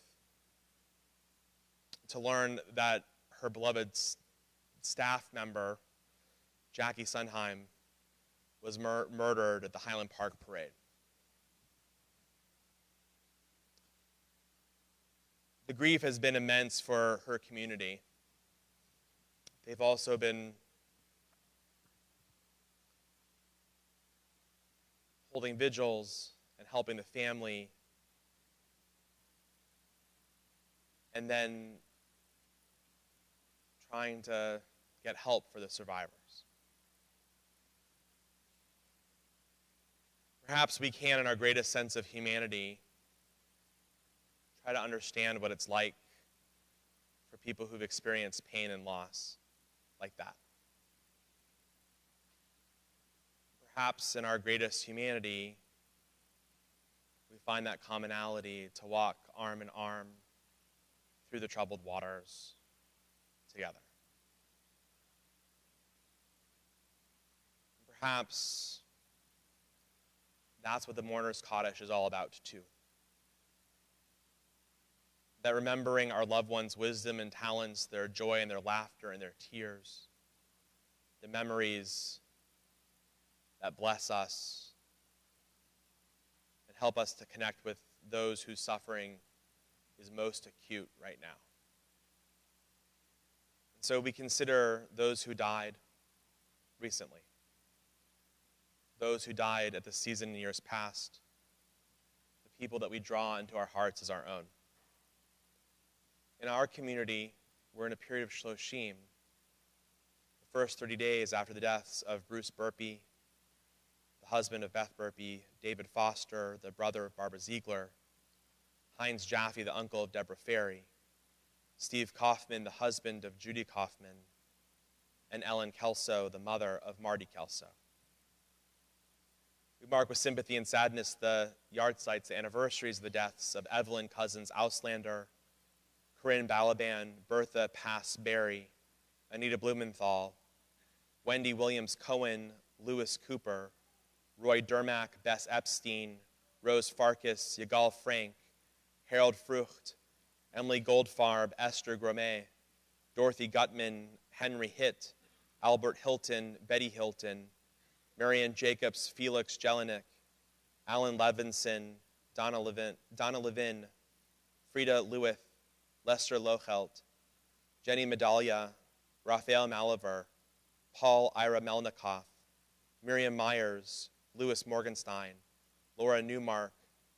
to learn that her beloved staff member, Jackie Sundheim, was murdered at the Highland Park Parade. The grief has been immense for her community. They've also been holding vigils and helping the family, and then trying to get help for the survivors. Perhaps we can, in our greatest sense of humanity, try to understand what it's like for people who've experienced pain and loss like that. Perhaps in our greatest humanity, we find that commonality to walk arm in arm through the troubled waters together. Perhaps that's what the Mourner's Kaddish is all about too. That remembering our loved ones' wisdom and talents, their joy and their laughter and their tears, the memories that bless us and help us to connect with those whose suffering is most acute right now. And so we consider those who died recently, those who died at the season in years past, the people that we draw into our hearts as our own. In our community, we're in a period of Shloshim, the first 30 days after the deaths of Bruce Burpee, the husband of Beth Burpee, David Foster, the brother of Barbara Ziegler, Heinz Jaffe, the uncle of Deborah Ferry, Steve Kaufman, the husband of Judy Kaufman, and Ellen Kelso, the mother of Marty Kelso. We mark with sympathy and sadness the yardsites, the anniversaries of the deaths of Evelyn Cousins Auslander, Corinne Balaban, Bertha Pass-Berry, Anita Blumenthal, Wendy Williams Cohen, Lewis Cooper, Roy Dermack, Bess Epstein, Rose Farkas, Yigal Frank, Harold Frucht, Emily Goldfarb, Esther Gromet, Dorothy Gutman, Henry Hitt, Albert Hilton, Betty Hilton, Marianne Jacobs, Felix Jelinek, Alan Levinson, Donna Levin, Frida Lewith, Lester Lochelt, Jenny Medallia, Raphael Maliver, Paul Ira Melnikoff, Miriam Myers, Louis Morgenstein, Laura Newmark,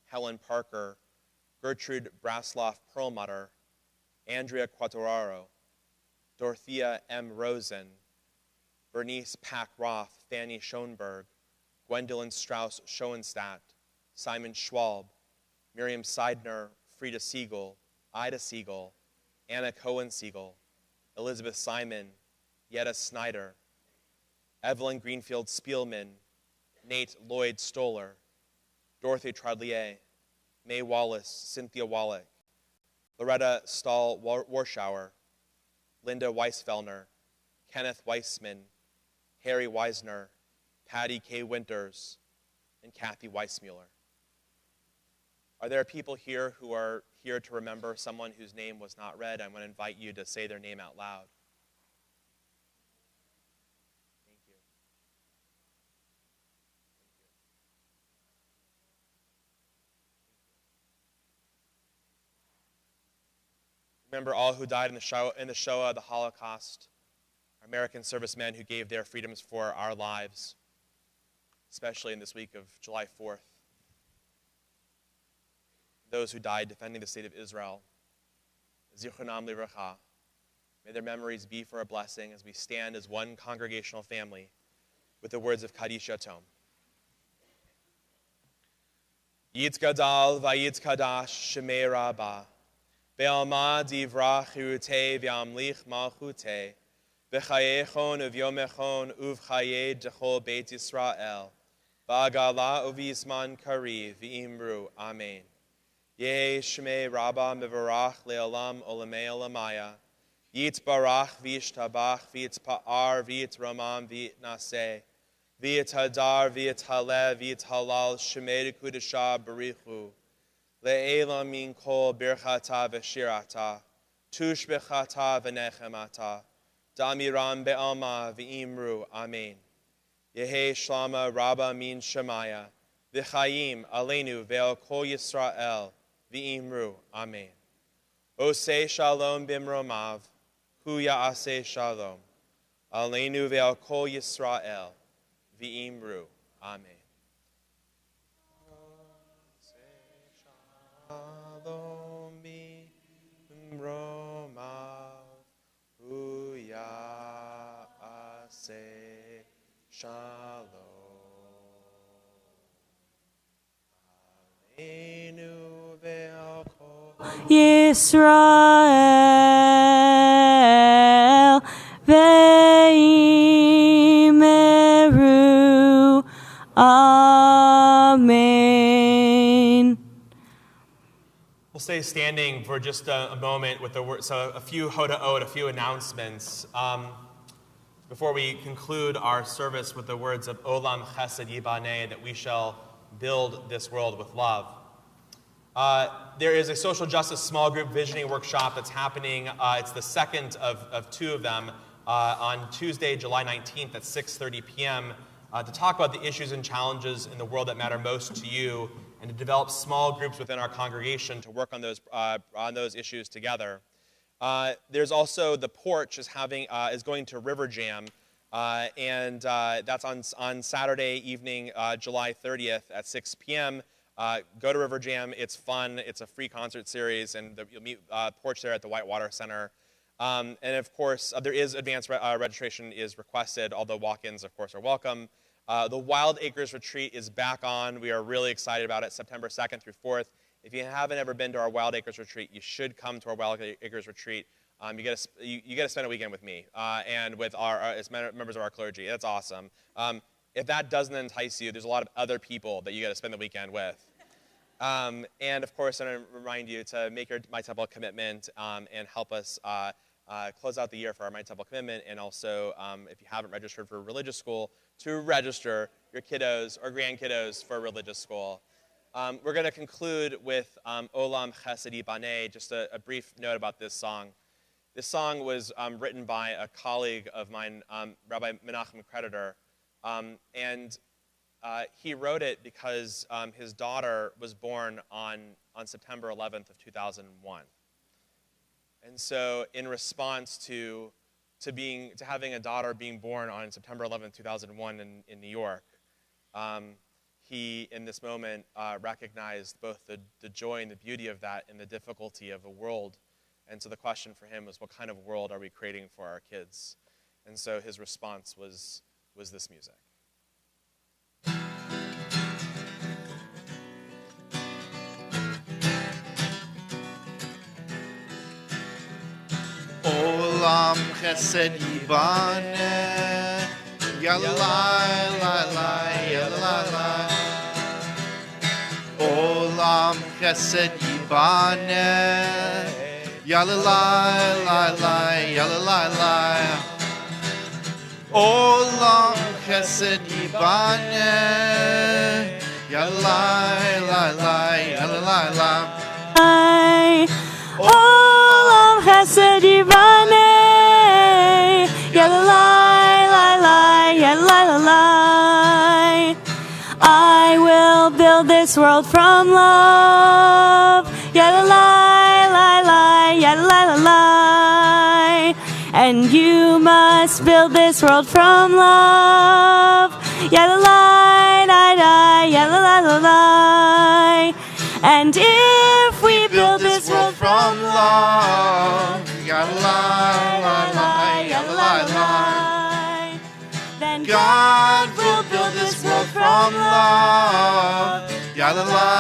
Helen Parker, Gertrude Brasloff Perlmutter, Andrea Quattararo, Dorothea M. Rosen, Bernice Pack Roth, Fanny Schoenberg, Gwendolyn Strauss Schoenstatt, Simon Schwalb, Miriam Seidner, Frida Siegel, Ida Siegel, Anna Cohen Siegel, Elizabeth Simon, Yetta Snyder, Evelyn Greenfield Spielman, Nate Lloyd Stoller, Dorothy Tradlier, Mae Wallace, Cynthia Wallach, Loretta Stahl-Warschauer, Linda Weisfellner, Kenneth Weissman, Harry Weisner, Patty K. Winters, and Kathy Weissmuller. Are there people here who are here to remember someone whose name was not read? I'm going to invite you to say their name out loud. Thank you. Remember all who died in the Shoah, the Holocaust, our American servicemen who gave their freedoms for our lives, especially in this week of July 4th. Those who died defending the state of Israel. Zichronam livracha. May their memories be for a blessing as we stand as one congregational family with the words of Kaddish Yatom. Yitz gadal vayitz kadash shemei rabbah. Ve'alma divrach chirutei ve'amlich malchutei. V'chayechon uv'yomechon uv'chayei dechol beit Yisrael. V'agala uv'yisman kari v'imru. Amen. Yehi shmei rabba mevarach le'olam olamei olamaya. Yitz barach v'yishtabach v'yitz pa'ar v'yitz ramam v'yit naseh. V'yit hadar v'yit halev v'yit halal shmei kudashah barichu. Le'elam min kol birchata v'shirata. Tush bechata v'nechemata. Damiram be'alma v'imru. Amen. Yehi shlama rabba min shemaya. V'chayim aleinu ve'al kol Yisrael. V'imru. Amen. Oseh shalom bimromav. Hu ya'aseh shalom. Aleinu ve'al kol Yisrael. V'imru. Amen. Shalom bimromav. Hu ya'aseh shalom. Aleinu Yisrael ve'imeru. Amen. We'll stay standing for just a moment with the word, so a few hoda'ot, a few announcements. Before we conclude our service with the words of Olam Chesed Yibaneh, that we shall build this world with love. There is a social justice small group visioning workshop that's happening. It's the second of two of them on Tuesday, July 19th at 6:30 p.m. To talk about the issues and challenges in the world that matter most to you, and to develop small groups within our congregation to work on those issues together. There's also the Porch is going to River Jam, and that's on Saturday evening, July 30th at 6 p.m. Go to River Jam. It's fun. It's a free concert series, and you'll meet Porch there at the Whitewater Center. And of course, there is advanced registration is requested, although walk-ins, of course, are welcome. The Wild Acres Retreat is back on. We are really excited about it, September 2nd through 4th. If you haven't ever been to our Wild Acres Retreat, you should come to our Wild Acres Retreat. You get to spend a weekend with me and with as members of our clergy. That's awesome. If that doesn't entice you, there's a lot of other people that you get to spend the weekend with. And of course, I want to remind you to make your My Temple commitment and help us close out the year for our My Temple commitment. And also, if you haven't registered for religious school, to register your kiddos or grandkiddos for religious school. We're going to conclude with Olam Chesed Yibaneh. Just a brief note about this song. This song was written by a colleague of mine, Rabbi Menachem Creditor, and he wrote it because his daughter was born on September 11th of 2001. And so in response to having a daughter being born on September 11th, 2001 in New York, he, in this moment, recognized both the joy and the beauty of that and the difficulty of a world. And so the question for him was, what kind of world are we creating for our kids? And so his response was this music. Olam Chesed Yibaneh, Yalai, Lalai, Yalalai. Olam Chesed Yibaneh, Yalla la la la, yalla la la. Olam chesed yibane. Yalla la la, yalla la la. Olam chesed yivaneh, yalalai, lai, lai, yalalai, lai, lai. I will build this world from love, yalalai, lai, lai, yalalai, lai, lai. And you must build this world from love, yalalai, lai, lai, yalalai, lai, lai. And if we build this world from love, Yalla la la, yalla la la. then God will build this world from love. Yalla la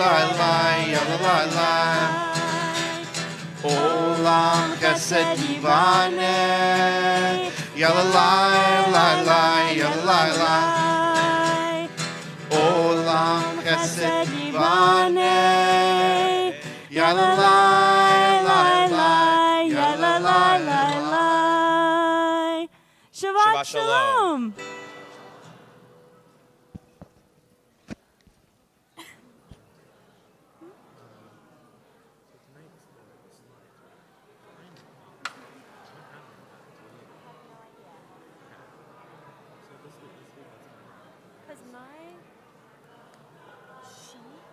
la la, yalla la la. Olam chesed yivane. Yalla la la la, yalla la la. Olam chesed yivane. Yalla la la la, yalla la la la. Shabbat Shabbat shalom. shalom. Because my sheet,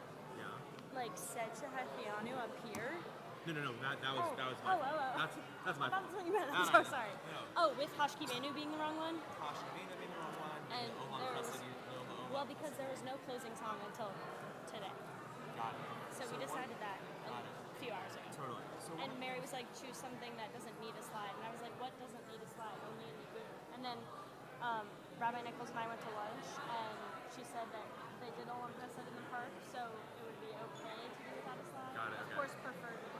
like, said to Hafianu up here. No, that was that's my That's what you meant. No, I'm no, so no. sorry. No. Oh, with Hashkimenu being the wrong one? And Olam there was, chesed yivane. well, because there was no closing song until today. Got it. So we decided that Got it. a few hours ago. Totally. So And Mary was like, choose something that doesn't need a slide. And I was like, what doesn't need a slide? Only a boom. And then Rabbi Nichols and I went to lunch, and she said that they did Olam Chesed in the park, so it would be okay to do without a slide. Got it, Of okay. course, preferred with a